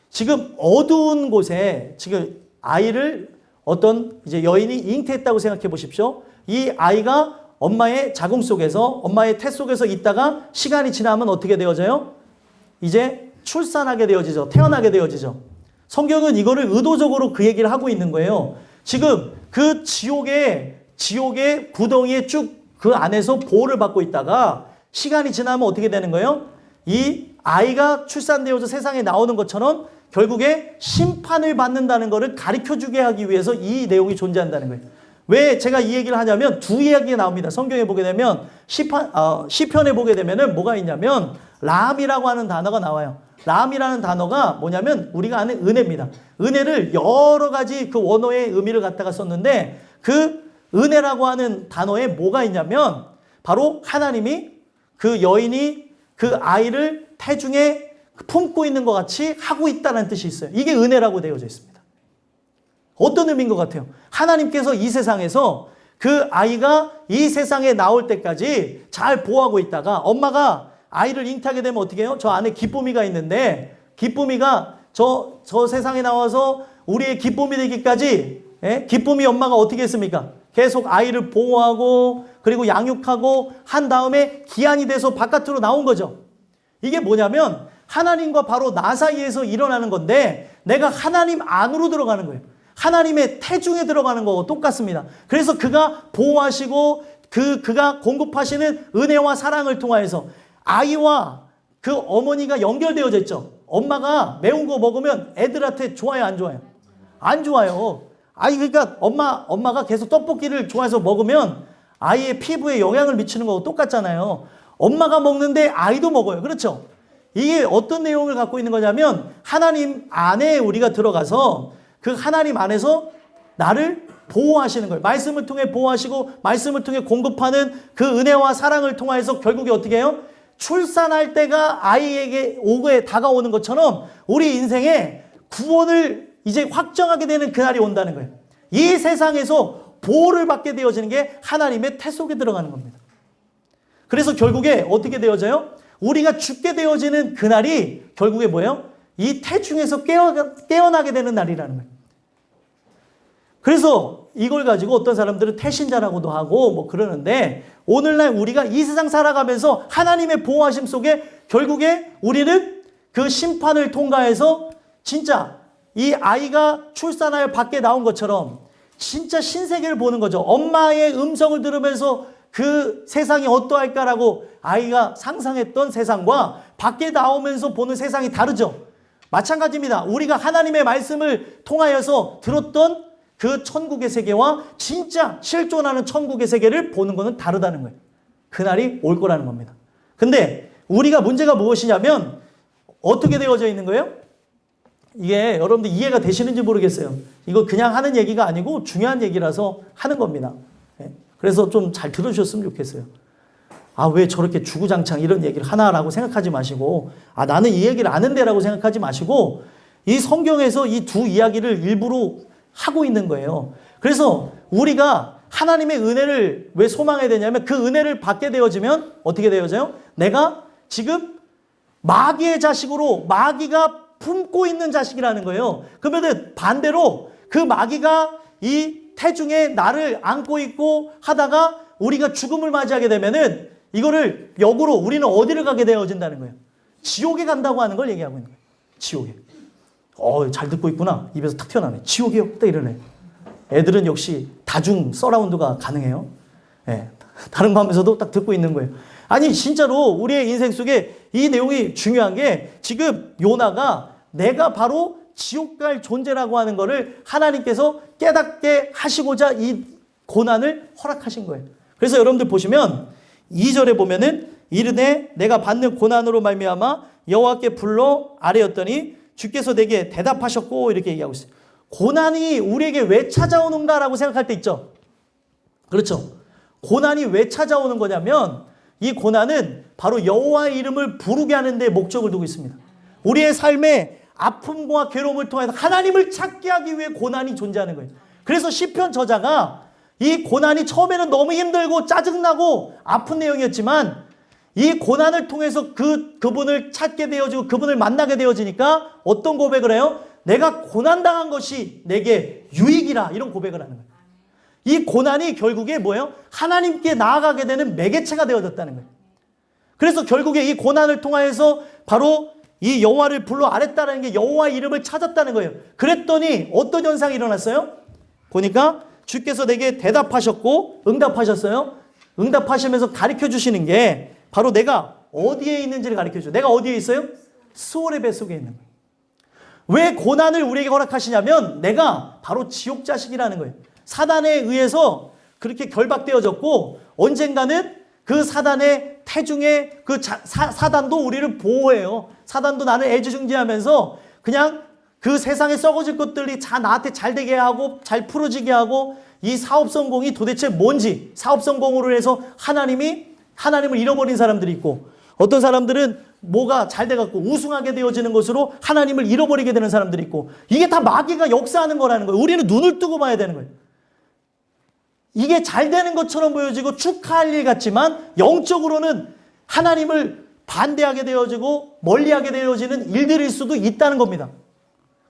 지금 어두운 곳에 지금 아이를 어떤 이제 여인이 잉태했다고 생각해 보십시오. 이 아이가 엄마의 자궁 속에서 엄마의 태 속에서 있다가 시간이 지나면 어떻게 되어져요? 이제 출산하게 되어지죠. 태어나게 되어지죠. 성경은 이거를 의도적으로 그 얘기를 하고 있는 거예요. 지금 그 지옥의 구덩이에 쭉 그 안에서 보호를 받고 있다가 시간이 지나면 어떻게 되는 거예요? 이 아이가 출산되어서 세상에 나오는 것처럼 결국에 심판을 받는다는 것을 가르쳐주게 하기 위해서 이 내용이 존재한다는 거예요. 왜 제가 이 얘기를 하냐면 두 이야기가 나옵니다. 성경에 보게 되면 시편에 보게 되면은 뭐가 있냐면 라함이라고 하는 단어가 나와요. 라함이라는 단어가 뭐냐면 우리가 아는 은혜입니다. 은혜를 여러 가지 그 원어의 의미를 갖다가 썼는데 그 은혜라고 하는 단어에 뭐가 있냐면 바로 하나님이 그 여인이 그 아이를 태중에 품고 있는 것 같이 하고 있다는 뜻이 있어요. 이게 은혜라고 되어져 있습니다. 어떤 의미인 것 같아요? 하나님께서 이 세상에서 그 아이가 이 세상에 나올 때까지 잘 보호하고 있다가 엄마가 아이를 잉태하게 되면 어떻게 해요? 저 안에 기쁨이가 있는데 기쁨이가 저 세상에 나와서 우리의 기쁨이 되기까지 기쁨이 엄마가 어떻게 했습니까? 계속 아이를 보호하고 그리고 양육하고 한 다음에 기한이 돼서 바깥으로 나온 거죠. 이게 뭐냐면 하나님과 바로 나 사이에서 일어나는 건데 내가 하나님 안으로 들어가는 거예요. 하나님의 태중에 들어가는 거하고 똑같습니다. 그래서 그가 보호하시고 그가 공급하시는 은혜와 사랑을 통하여서 아이와 그 어머니가 연결되어져 있죠. 엄마가 매운 거 먹으면 애들한테 좋아요, 안 좋아요? 안 좋아요. 아이 그러니까 엄마가 계속 떡볶이를 좋아해서 먹으면 아이의 피부에 영향을 미치는 거하고 똑같잖아요. 엄마가 먹는데 아이도 먹어요. 그렇죠? 이게 어떤 내용을 갖고 있는 거냐면 하나님 안에 우리가 들어가서 그 하나님 안에서 나를 보호하시는 거예요. 말씀을 통해 보호하시고 말씀을 통해 공급하는 그 은혜와 사랑을 통해서 결국에 어떻게 해요? 출산할 때가 아이에게 오게 다가오는 것처럼 우리 인생에 구원을 이제 확정하게 되는 그날이 온다는 거예요. 이 세상에서 보호를 받게 되어지는 게 하나님의 태 속에 들어가는 겁니다. 그래서 결국에 어떻게 되어져요? 우리가 죽게 되어지는 그날이 결국에 뭐예요? 이 태중에서 깨어나게 되는 날이라는 거예요. 그래서 이걸 가지고 어떤 사람들은 태신자라고도 하고 뭐 그러는데, 오늘날 우리가 이 세상 살아가면서 하나님의 보호하심 속에 결국에 우리는 그 심판을 통과해서 진짜 이 아이가 출산하여 밖에 나온 것처럼 진짜 신세계를 보는 거죠. 엄마의 음성을 들으면서 그 세상이 어떠할까라고 아이가 상상했던 세상과 밖에 나오면서 보는 세상이 다르죠. 마찬가지입니다. 우리가 하나님의 말씀을 통하여서 들었던 그 천국의 세계와 진짜 실존하는 천국의 세계를 보는 것은 다르다는 거예요. 그날이 올 거라는 겁니다. 근데 우리가 문제가 무엇이냐면 어떻게 되어져 있는 거예요? 이게 여러분들 이해가 되시는지 모르겠어요. 이거 그냥 하는 얘기가 아니고 중요한 얘기라서 하는 겁니다. 그래서 좀 잘 들어주셨으면 좋겠어요. 아, 왜 저렇게 주구장창 이런 얘기를 하나라고 생각하지 마시고, 아, 나는 이 얘기를 아는데라고 생각하지 마시고, 이 성경에서 이 두 이야기를 일부러 하고 있는 거예요. 그래서 우리가 하나님의 은혜를 왜 소망해야 되냐면, 그 은혜를 받게 되어지면 어떻게 되어져요? 내가 지금 마귀의 자식으로, 마귀가 품고 있는 자식이라는 거예요. 그러면 반대로 그 마귀가 이 태중에 나를 안고 있고 하다가 우리가 죽음을 맞이하게 되면은 이거를 역으로 우리는 어디를 가게 되어진다는 거예요? 지옥에 간다고 하는 걸 얘기하고 있는 거예요. 지옥에. 잘 듣고 있구나. 입에서 탁 튀어나오네. 지옥이요? 딱 이러네. 애들은 역시 다중 서라운드가 가능해요. 네. 다른 거 하면서도 딱 듣고 있는 거예요. 아니, 진짜로 우리의 인생 속에 이 내용이 중요한 게, 지금 요나가 내가 바로 지옥 갈 존재라고 하는 거를 하나님께서 깨닫게 하시고자 이 고난을 허락하신 거예요. 그래서 여러분들 보시면 2절에 보면은 이르되 내가 받는 고난으로 말미암아 여호와께 불러 아뢰었더니 주께서 내게 대답하셨고, 이렇게 얘기하고 있어요. 고난이 우리에게 왜 찾아오는가라고 생각할 때 있죠. 그렇죠. 고난이 왜 찾아오는 거냐면, 이 고난은 바로 여호와의 이름을 부르게 하는 데 목적을 두고 있습니다. 우리의 삶에 아픔과 괴로움을 통해서 하나님을 찾게 하기 위해 고난이 존재하는 거예요. 그래서 시편 저자가 이 고난이 처음에는 너무 힘들고 짜증나고 아픈 내용이었지만, 이 고난을 통해서 그분을 찾게 되어지고 그분을 만나게 되어지니까 어떤 고백을 해요? 내가 고난당한 것이 내게 유익이라, 이런 고백을 하는 거예요. 이 고난이 결국에 뭐예요? 하나님께 나아가게 되는 매개체가 되어졌다는 거예요. 그래서 결국에 이 고난을 통하여서 바로 이 여호와를 불러 아랬다는 게 여호와의 이름을 찾았다는 거예요. 그랬더니 어떤 현상이 일어났어요? 보니까 주께서 내게 대답하셨고, 응답하셨어요. 응답하시면서 가르쳐 주시는 게 바로 내가 어디에 있는지를 가르쳐 줘요. 내가 어디에 있어요? 스올의 뱃속에 있는 거예요. 왜 고난을 우리에게 허락하시냐면, 내가 바로 지옥 자식이라는 거예요. 사단에 의해서 그렇게 결박되어졌고, 언젠가는 그 사단의 태중에 사단도 우리를 보호해요. 사단도 나를 애지중지하면서 그냥 그 세상에 썩어질 것들이 나한테 잘 되게 하고 잘 풀어지게 하고, 이 사업 성공이 도대체 뭔지, 사업 성공으로 해서 하나님을 잃어버린 사람들이 있고, 어떤 사람들은 뭐가 잘 돼갖고 우승하게 되어지는 것으로 하나님을 잃어버리게 되는 사람들이 있고, 이게 다 마귀가 역사하는 거라는 거예요. 우리는 눈을 뜨고 봐야 되는 거예요. 이게 잘 되는 것처럼 보여지고 축하할 일 같지만 영적으로는 하나님을 반대하게 되어지고 멀리하게 되어지는 일들일 수도 있다는 겁니다.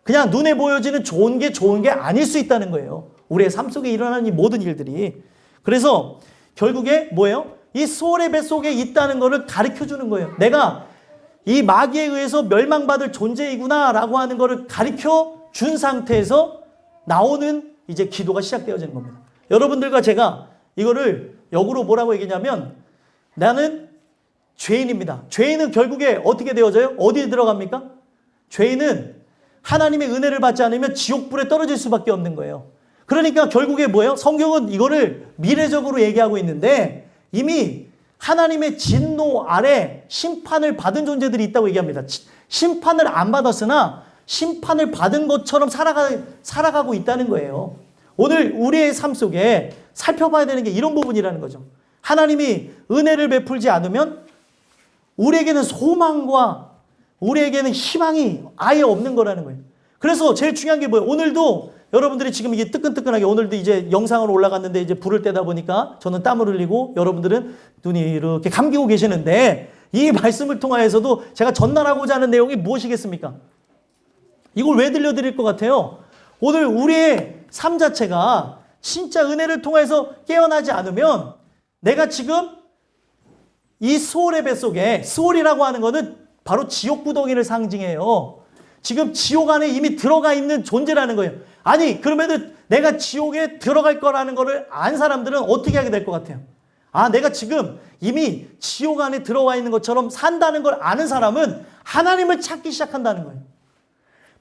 그냥 눈에 보여지는 좋은 게 아닐 수 있다는 거예요. 우리의 삶 속에 일어나는 이 모든 일들이. 그래서 결국에 뭐예요? 이 소울의 뱃속에 있다는 것을 가르쳐주는 거예요. 내가 이 마귀에 의해서 멸망받을 존재이구나 라고 하는 것을 가르쳐준 상태에서 나오는 이제 기도가 시작되어지는 겁니다. 여러분들과 제가 이거를 역으로 뭐라고 얘기냐면, 나는 죄인입니다. 죄인은 결국에 어떻게 되어져요? 어디에 들어갑니까? 죄인은 하나님의 은혜를 받지 않으면 지옥불에 떨어질 수밖에 없는 거예요. 그러니까 결국에 뭐예요? 성경은 이거를 미래적으로 얘기하고 있는데, 이미 하나님의 진노 아래 심판을 받은 존재들이 있다고 얘기합니다. 심판을 안 받았으나 심판을 받은 것처럼 살아가고 있다는 거예요. 오늘 우리의 삶 속에 살펴봐야 되는 게 이런 부분이라는 거죠. 하나님이 은혜를 베풀지 않으면 우리에게는 소망과 우리에게는 희망이 아예 없는 거라는 거예요. 그래서 제일 중요한 게 뭐예요? 오늘도 여러분들이 지금 이게 뜨끈뜨끈하게, 오늘도 이제 영상으로 올라갔는데 이제 불을 떼다 보니까 저는 땀을 흘리고 여러분들은 눈이 이렇게 감기고 계시는데, 이 말씀을 통하여서도 제가 전달하고자 하는 내용이 무엇이겠습니까? 이걸 왜 들려드릴 것 같아요? 오늘 우리의 삶 자체가 진짜 은혜를 통해서 깨어나지 않으면 내가 지금 이 스올의 뱃속에, 스올이라고 하는 것은 바로 지옥 구덩이를 상징해요. 지금 지옥 안에 이미 들어가 있는 존재라는 거예요. 아니 그러면은 내가 지옥에 들어갈 거라는 거를 안 사람들은 어떻게 하게 될 것 같아요? 아, 내가 지금 이미 지옥 안에 들어와 있는 것처럼 산다는 걸 아는 사람은 하나님을 찾기 시작한다는 거예요.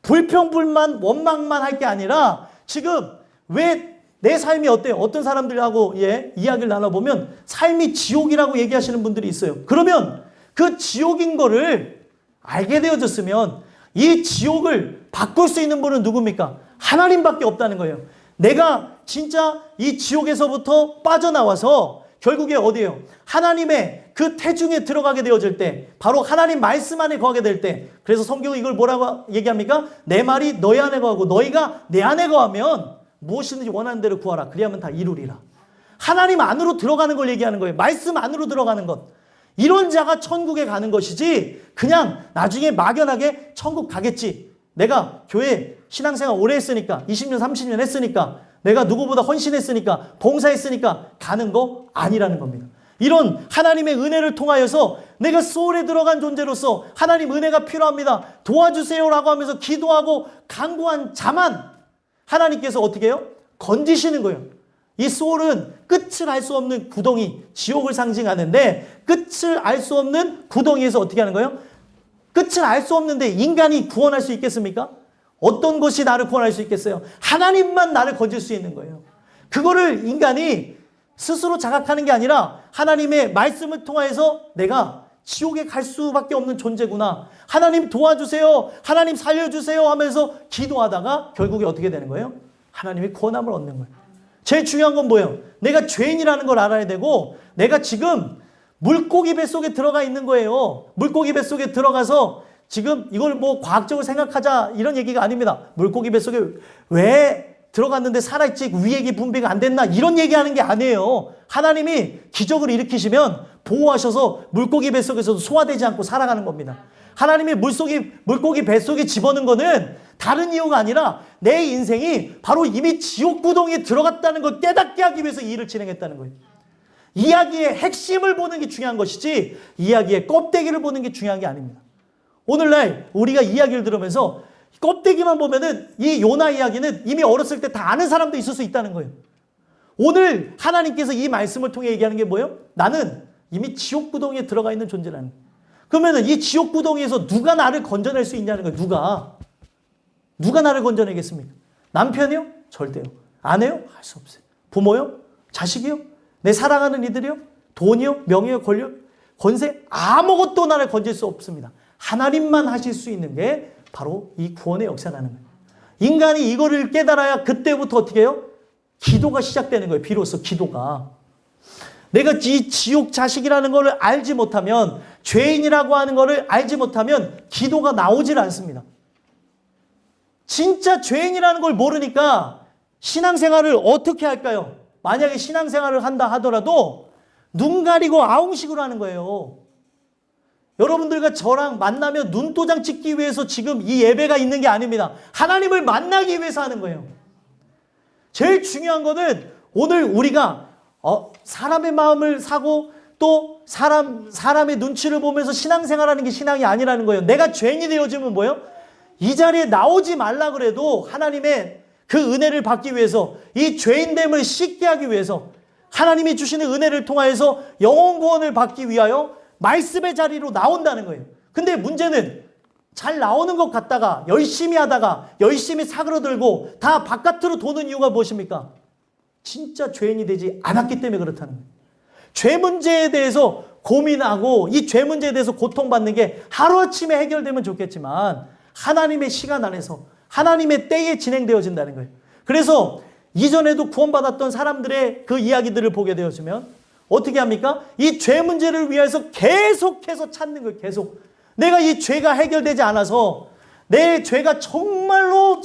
불평불만 원망만 할 게 아니라 지금 왜 내 삶이 어때요? 어떤 사람들하고 이야기를 나눠보면 삶이 지옥이라고 얘기하시는 분들이 있어요. 그러면 그 지옥인 거를 알게 되어졌으면 이 지옥을 바꿀 수 있는 분은 누굽니까? 하나님밖에 없다는 거예요. 내가 진짜 이 지옥에서부터 빠져나와서 결국에 어디예요? 하나님의 그 태중에 들어가게 되어질 때, 바로 하나님 말씀 안에 거하게 될 때, 그래서 성경은 이걸 뭐라고 얘기합니까? 내 말이 너희 안에 거하고 너희가 내 안에 거하면 무엇이든지 원하는 대로 구하라. 그리하면 다 이루리라. 하나님 안으로 들어가는 걸 얘기하는 거예요. 말씀 안으로 들어가는 것. 이런 자가 천국에 가는 것이지 그냥 나중에 막연하게 천국 가겠지. 내가 교회 신앙생활 오래 했으니까 20년 30년 했으니까 내가 누구보다 헌신했으니까 봉사했으니까 가는 거 아니라는 겁니다. 이런 하나님의 은혜를 통하여서 내가 소울에 들어간 존재로서 하나님 은혜가 필요합니다. 도와주세요라고 하면서 기도하고 간구한 자만 하나님께서 어떻게 해요? 건지시는 거예요. 이 소울은 끝을 알 수 없는 구덩이, 지옥을 상징하는데 끝을 알 수 없는 구덩이에서 어떻게 하는 거예요? 끝을 알 수 없는데 인간이 구원할 수 있겠습니까? 어떤 것이 나를 구원할 수 있겠어요? 하나님만 나를 건질 수 있는 거예요. 그거를 인간이 스스로 자각하는 게 아니라 하나님의 말씀을 통해서 내가 지옥에 갈 수밖에 없는 존재구나. 하나님 도와주세요. 하나님 살려주세요 하면서 기도하다가 결국에 어떻게 되는 거예요? 하나님의 구원함을 얻는 거예요. 제일 중요한 건 뭐예요? 내가 죄인이라는 걸 알아야 되고 내가 지금 물고기 뱃속에 들어가 있는 거예요. 물고기 뱃속에 들어가서 지금 이걸 뭐 과학적으로 생각하자 이런 얘기가 아닙니다. 물고기 뱃속에 왜 들어갔는데 살아있지 위액이 분비가 안 됐나 이런 얘기하는 게 아니에요. 하나님이 기적을 일으키시면 보호하셔서 물고기 뱃속에서도 소화되지 않고 살아가는 겁니다. 하나님이 물고기 뱃속에 집어넣은 거는 다른 이유가 아니라 내 인생이 바로 이미 지옥 구덩이에 들어갔다는 걸 깨닫게 하기 위해서 이 일을 진행했다는 거예요. 이야기의 핵심을 보는 게 중요한 것이지 이야기의 껍데기를 보는 게 중요한 게 아닙니다. 오늘날 우리가 이야기를 들으면서 껍데기만 보면은 이 요나 이야기는 이미 어렸을 때 다 아는 사람도 있을 수 있다는 거예요. 오늘 하나님께서 이 말씀을 통해 얘기하는 게 뭐예요? 나는 이미 지옥 구덩이에 들어가 있는 존재라는 거예요. 그러면은 이 지옥 구덩이에서 누가 나를 건져낼 수 있냐는 거예요. 누가 나를 건져내겠습니까? 남편이요? 절대요. 아내요? 할 수 없어요. 부모요? 자식이요? 내 사랑하는 이들이요? 돈이요? 명예요? 권력? 권세? 아무것도 나를 건질 수 없습니다. 하나님만 하실 수 있는 게 바로 이 구원의 역사라는 거예요. 인간이 이거를 깨달아야 그때부터 어떻게 해요? 기도가 시작되는 거예요. 비로소 기도가. 내가 이 지옥 자식이라는 것을 알지 못하면, 죄인이라고 하는 것을 알지 못하면 기도가 나오질 않습니다. 진짜 죄인이라는 걸 모르니까 신앙생활을 어떻게 할까요? 만약에 신앙생활을 한다 하더라도 눈 가리고 아웅식으로 하는 거예요. 여러분들과 저랑 만나면 눈도장 찍기 위해서 지금 이 예배가 있는 게 아닙니다. 하나님을 만나기 위해서 하는 거예요. 제일 중요한 거는 오늘 우리가 사람의 마음을 사고 또 사람의 눈치를 보면서 신앙생활하는 게 신앙이 아니라는 거예요. 내가 죄인이 되어지면 뭐예요? 이 자리에 나오지 말라 그래도 하나님의 그 은혜를 받기 위해서 이 죄인됨을 씻게 하기 위해서 하나님이 주시는 은혜를 통하여서 영혼 구원을 받기 위하여 말씀의 자리로 나온다는 거예요. 근데 문제는 잘 나오는 것 같다가 열심히 하다가 열심히 사그러들고 다 바깥으로 도는 이유가 무엇입니까? 진짜 죄인이 되지 않았기 때문에 그렇다는 거예요. 죄 문제에 대해서 고민하고 이 죄 문제에 대해서 고통받는 게 하루아침에 해결되면 좋겠지만 하나님의 시간 안에서 하나님의 때에 진행되어진다는 거예요. 그래서 이전에도 구원받았던 사람들의 그 이야기들을 보게 되어지면 어떻게 합니까? 이 죄 문제를 위해서 계속해서 찾는 거예요. 계속. 내가 이 죄가 해결되지 않아서 내 죄가 정말로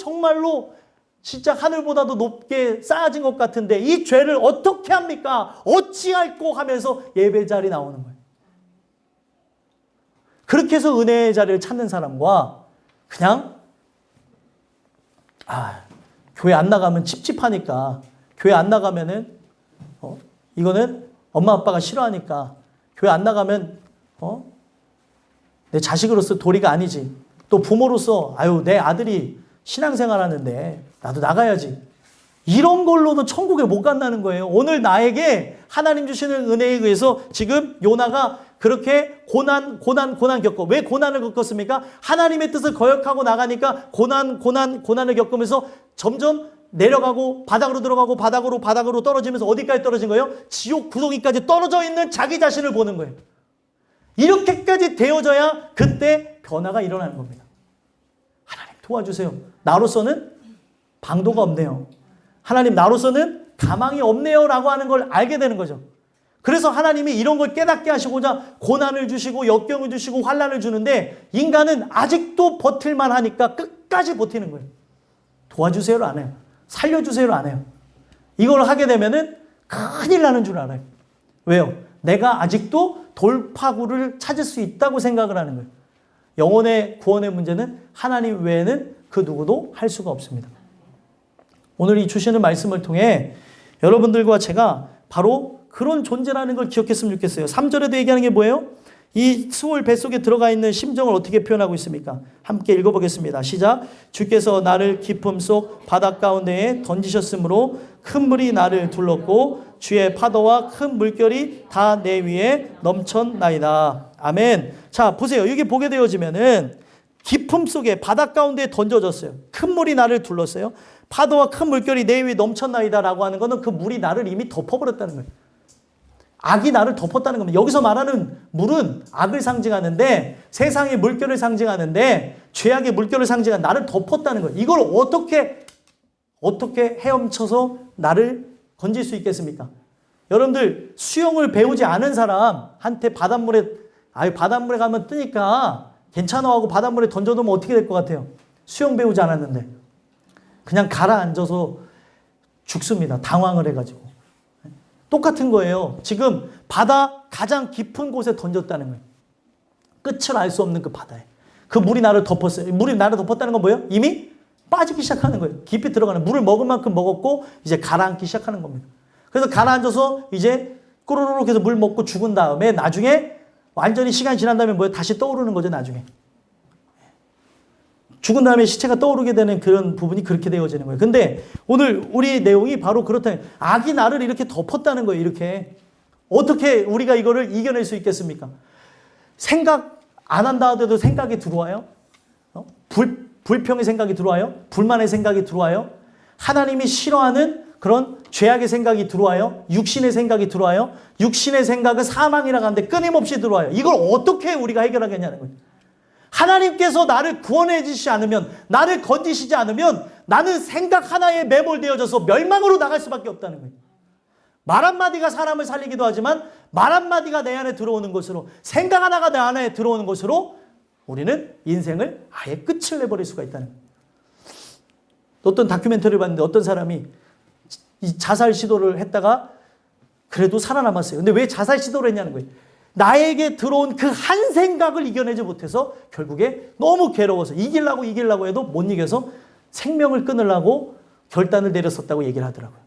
진짜 하늘보다도 높게 쌓아진 것 같은데 이 죄를 어떻게 합니까? 어찌할꼬 하면서 예배 자리 나오는 거예요. 그렇게 해서 은혜의 자리를 찾는 사람과 그냥 교회 안 나가면 찝찝하니까, 교회 안 나가면은 이거는 엄마 아빠가 싫어하니까, 교회 안 나가면 내 자식으로서 도리가 아니지. 또 부모로서 내 아들이 신앙생활 하는데 나도 나가야지. 이런 걸로는 천국에 못 간다는 거예요. 오늘 나에게 하나님 주시는 은혜에 의해서 지금 요나가 그렇게 고난 겪고, 왜 고난을 겪었습니까? 하나님의 뜻을 거역하고 나가니까 고난을 겪으면서 점점 내려가고 바닥으로 들어가고 바닥으로 떨어지면서 어디까지 떨어진 거예요? 지옥 구덩이까지 떨어져 있는 자기 자신을 보는 거예요. 이렇게까지 되어져야 그때 변화가 일어나는 겁니다. 하나님 도와주세요. 나로서는 방도가 없네요. 하나님 나로서는 가망이 없네요 라고 하는 걸 알게 되는 거죠. 그래서 하나님이 이런 걸 깨닫게 하시고자 고난을 주시고 역경을 주시고 환난을 주는데, 인간은 아직도 버틸만 하니까 끝까지 버티는 거예요. 도와주세요를 안 해요. 살려주세요를 안 해요. 이걸 하게 되면은 큰일 나는 줄 알아요. 왜요? 내가 아직도 돌파구를 찾을 수 있다고 생각을 하는 거예요. 영혼의 구원의 문제는 하나님 외에는 그 누구도 할 수가 없습니다. 오늘 이 주시는 말씀을 통해 여러분들과 제가 바로 그런 존재라는 걸 기억했으면 좋겠어요. 3절에도 얘기하는 게 뭐예요? 이 스올 뱃속에 들어가 있는 심정을 어떻게 표현하고 있습니까? 함께 읽어보겠습니다. 시작. 주께서 나를 깊음 속 바닷 가운데에 던지셨으므로 큰 물이 나를 둘렀고 주의 파도와 큰 물결이 다 내 위에 넘쳤나이다. 아멘. 자, 보세요. 여기 보게 되어지면은 깊음 속에 바닷 가운데에 던져졌어요. 큰 물이 나를 둘렀어요. 파도와 큰 물결이 내 위에 넘쳤나이다 라고 하는 것은 그 물이 나를 이미 덮어버렸다는 거예요. 악이 나를 덮었다는 겁니다. 여기서 말하는 물은 악을 상징하는데, 세상의 물결을 상징하는데, 죄악의 물결을 상징하는 나를 덮었다는 거예요. 이걸 어떻게 헤엄쳐서 나를 건질 수 있겠습니까? 여러분들 수영을 배우지 않은 사람한테 바닷물에 가면 뜨니까 괜찮아 하고 바닷물에 던져놓으면 어떻게 될 것 같아요? 수영 배우지 않았는데 그냥 가라앉아서 죽습니다. 당황을 해가지고. 똑같은 거예요. 지금 바다 가장 깊은 곳에 던졌다는 거예요. 끝을 알 수 없는 그 바다에. 그 물이 나를 덮었어요. 물이 나를 덮었다는 건 뭐예요? 이미 빠지기 시작하는 거예요. 깊이 들어가는, 물을 먹을 만큼 먹었고 이제 가라앉기 시작하는 겁니다. 그래서 가라앉아서 이제 꾸르륵 해서 물 먹고 죽은 다음에 나중에 완전히 시간이 지난 다음에 뭐예요? 다시 떠오르는 거죠, 나중에. 죽은 다음에 시체가 떠오르게 되는 그런 부분이 그렇게 되어지는 거예요. 근데 오늘 우리 내용이 바로 그렇다는, 악이 나를 이렇게 덮었다는 거예요. 이렇게. 어떻게 우리가 이거를 이겨낼 수 있겠습니까? 생각 안 한다 하더라도 생각이 들어와요. 불평의 생각이 들어와요. 불만의 생각이 들어와요. 하나님이 싫어하는 그런 죄악의 생각이 들어와요. 육신의 생각이 들어와요. 육신의 생각은 사망이라고 하는데 끊임없이 들어와요. 이걸 어떻게 우리가 해결하겠냐는 거예요. 하나님께서 나를 구원해 주시지 않으면, 나를 건지시지 않으면 나는 생각 하나에 매몰되어져서 멸망으로 나갈 수밖에 없다는 거예요. 말 한마디가 사람을 살리기도 하지만 말 한마디가 내 안에 들어오는 것으로, 생각 하나가 내 안에 들어오는 것으로 우리는 인생을 아예 끝을 내버릴 수가 있다는 거예요. 어떤 다큐멘터리를 봤는데 어떤 사람이 이 자살 시도를 했다가 그래도 살아남았어요. 근데 왜 자살 시도를 했냐는 거예요. 나에게 들어온 그 한 생각을 이겨내지 못해서 결국에 너무 괴로워서 이기려고 해도 못 이겨서 생명을 끊으려고 결단을 내렸었다고 얘기를 하더라고요.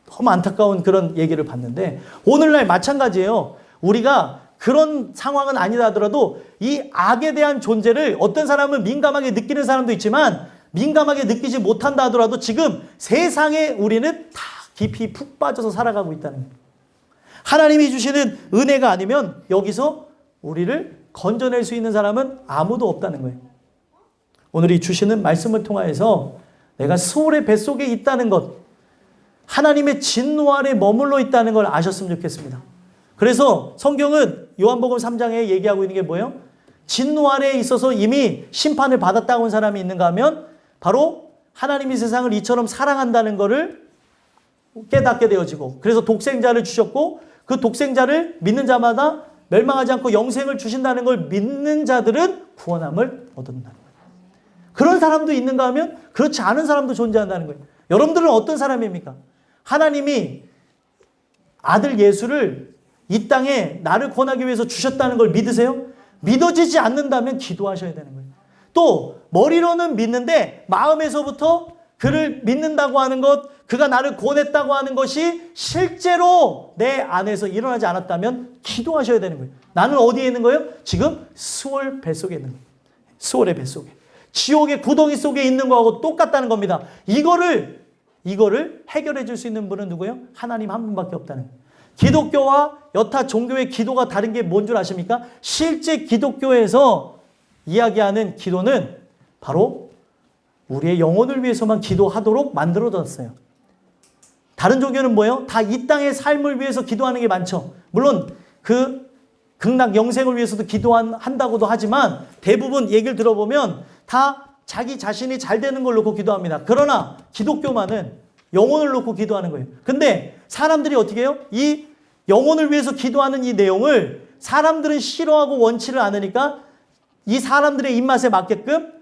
너무 안타까운 그런 얘기를 봤는데, 오늘날 마찬가지예요. 우리가 그런 상황은 아니다 하더라도 이 악에 대한 존재를 어떤 사람은 민감하게 느끼는 사람도 있지만 민감하게 느끼지 못한다 하더라도 지금 세상에 우리는 다 깊이 푹 빠져서 살아가고 있다는 거예요. 하나님이 주시는 은혜가 아니면 여기서 우리를 건져낼 수 있는 사람은 아무도 없다는 거예요. 오늘 이 주시는 말씀을 통하여서 내가 스올의 뱃속에 있다는 것, 하나님의 진노 아래 머물러 있다는 걸 아셨으면 좋겠습니다. 그래서 성경은 요한복음 3장에 얘기하고 있는 게 뭐예요? 진노 아래에 있어서 이미 심판을 받았다고 한 사람이 있는가 하면 바로 하나님이 세상을 이처럼 사랑한다는 것을 깨닫게 되어지고, 그래서 독생자를 주셨고 그 독생자를 믿는 자마다 멸망하지 않고 영생을 주신다는 걸 믿는 자들은 구원함을 얻는다는 거예요. 그런 사람도 있는가 하면 그렇지 않은 사람도 존재한다는 거예요. 여러분들은 어떤 사람입니까? 하나님이 아들 예수를 이 땅에 나를 구원하기 위해서 주셨다는 걸 믿으세요? 믿어지지 않는다면 기도하셔야 되는 거예요. 또 머리로는 믿는데 마음에서부터 그를 믿는다고 하는 것, 그가 나를 구원했다고 하는 것이 실제로 내 안에서 일어나지 않았다면 기도하셔야 되는 거예요. 나는 어디에 있는 거예요? 지금 스올 뱃속에 있는 거예요. 스올의 뱃속에. 지옥의 구덩이 속에 있는 거하고 똑같다는 겁니다. 이거를 해결해 줄 수 있는 분은 누구예요? 하나님 한 분밖에 없다는 거예요. 기독교와 여타 종교의 기도가 다른 게 뭔 줄 아십니까? 실제 기독교에서 이야기하는 기도는 바로 우리의 영혼을 위해서만 기도하도록 만들어졌어요. 다른 종교는 뭐예요? 다 이 땅의 삶을 위해서 기도하는 게 많죠. 물론 그 극락 영생을 위해서도 기도한다고도 하지만 대부분 얘기를 들어보면 다 자기 자신이 잘 되는 걸 놓고 기도합니다. 그러나 기독교만은 영혼을 놓고 기도하는 거예요. 근데 사람들이 어떻게 해요? 이 영혼을 위해서 기도하는 이 내용을 사람들은 싫어하고 원치를 않으니까 이 사람들의 입맛에 맞게끔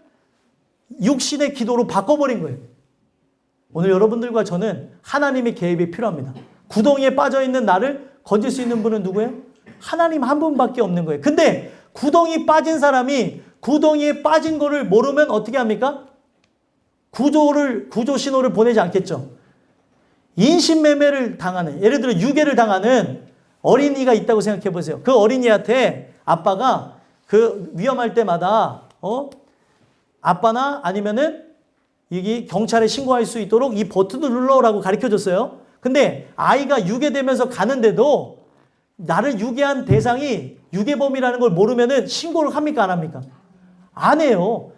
육신의 기도로 바꿔버린 거예요. 오늘 여러분들과 저는 하나님의 개입이 필요합니다. 구덩이에 빠져있는 나를 건질 수 있는 분은 누구예요? 하나님 한 분밖에 없는 거예요. 근데 구덩이 빠진 사람이 구덩이에 빠진 거를 모르면 어떻게 합니까? 구조 신호를 보내지 않겠죠. 인신매매를 당하는, 예를 들어 유괴를 당하는 어린이가 있다고 생각해 보세요. 그 어린이한테 아빠가 그 위험할 때마다 아빠나 아니면은 이게 경찰에 신고할 수 있도록 이 버튼을 눌러라고 가르쳐 줬어요. 근데 아이가 유괴되면서 가는데도 나를 유괴한 대상이 유괴범이라는 걸 모르면은 신고를 합니까? 안 합니까? 안 해요.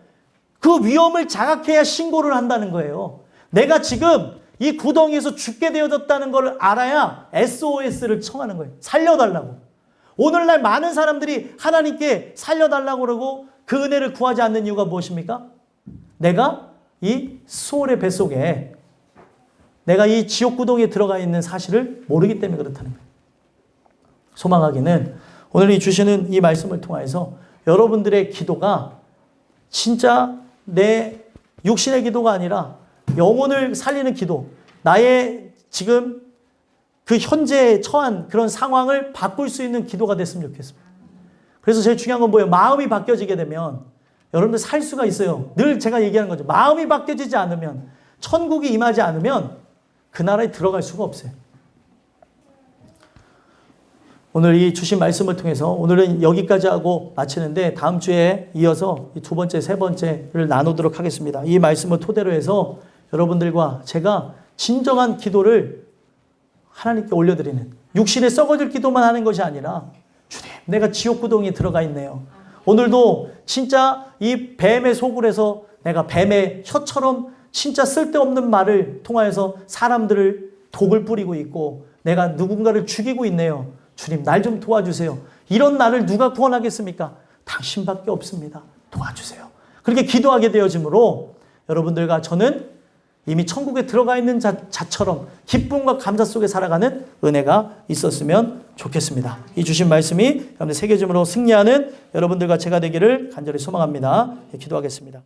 그 위험을 자각해야 신고를 한다는 거예요. 내가 지금 이 구덩이에서 죽게 되어졌다는 걸 알아야 SOS를 청하는 거예요. 살려달라고. 오늘날 많은 사람들이 하나님께 살려달라고 그러고 그 은혜를 구하지 않는 이유가 무엇입니까? 내가 이 수월의 뱃속에 내가 이 지옥 구덩이에 들어가 있는 사실을 모르기 때문에 그렇다는 거예요. 소망하기는 오늘 이 주시는 이 말씀을 통해서 여러분들의 기도가 진짜 내 육신의 기도가 아니라 영혼을 살리는 기도, 나의 지금 그 현재 처한 그런 상황을 바꿀 수 있는 기도가 됐으면 좋겠습니다. 그래서 제일 중요한 건 뭐예요? 마음이 바뀌어지게 되면 여러분들 살 수가 있어요. 늘 제가 얘기하는 거죠. 마음이 바뀌어지지 않으면, 천국이 임하지 않으면 그 나라에 들어갈 수가 없어요. 오늘 이 주신 말씀을 통해서 오늘은 여기까지 하고 마치는데 다음 주에 이어서 이 두 번째, 세 번째를 나누도록 하겠습니다. 이 말씀을 토대로 해서 여러분들과 제가 진정한 기도를 하나님께 올려드리는, 육신에 썩어질 기도만 하는 것이 아니라 주님, 내가 지옥 구덩이에 들어가 있네요. 오늘도 진짜 이 뱀의 속을에서 내가 뱀의 혀처럼 진짜 쓸데없는 말을 통하여서 사람들을 독을 뿌리고 있고 내가 누군가를 죽이고 있네요. 주님, 날 좀 도와주세요. 이런 나를 누가 구원하겠습니까? 당신밖에 없습니다. 도와주세요. 그렇게 기도하게 되어지므로 여러분들과 저는 이미 천국에 들어가 있는 자처럼 기쁨과 감사 속에 살아가는 은혜가 있었으면 좋겠습니다. 이 주신 말씀이 여러분들 새겨짐으로 승리하는 여러분들과 제가 되기를 간절히 소망합니다. 기도하겠습니다.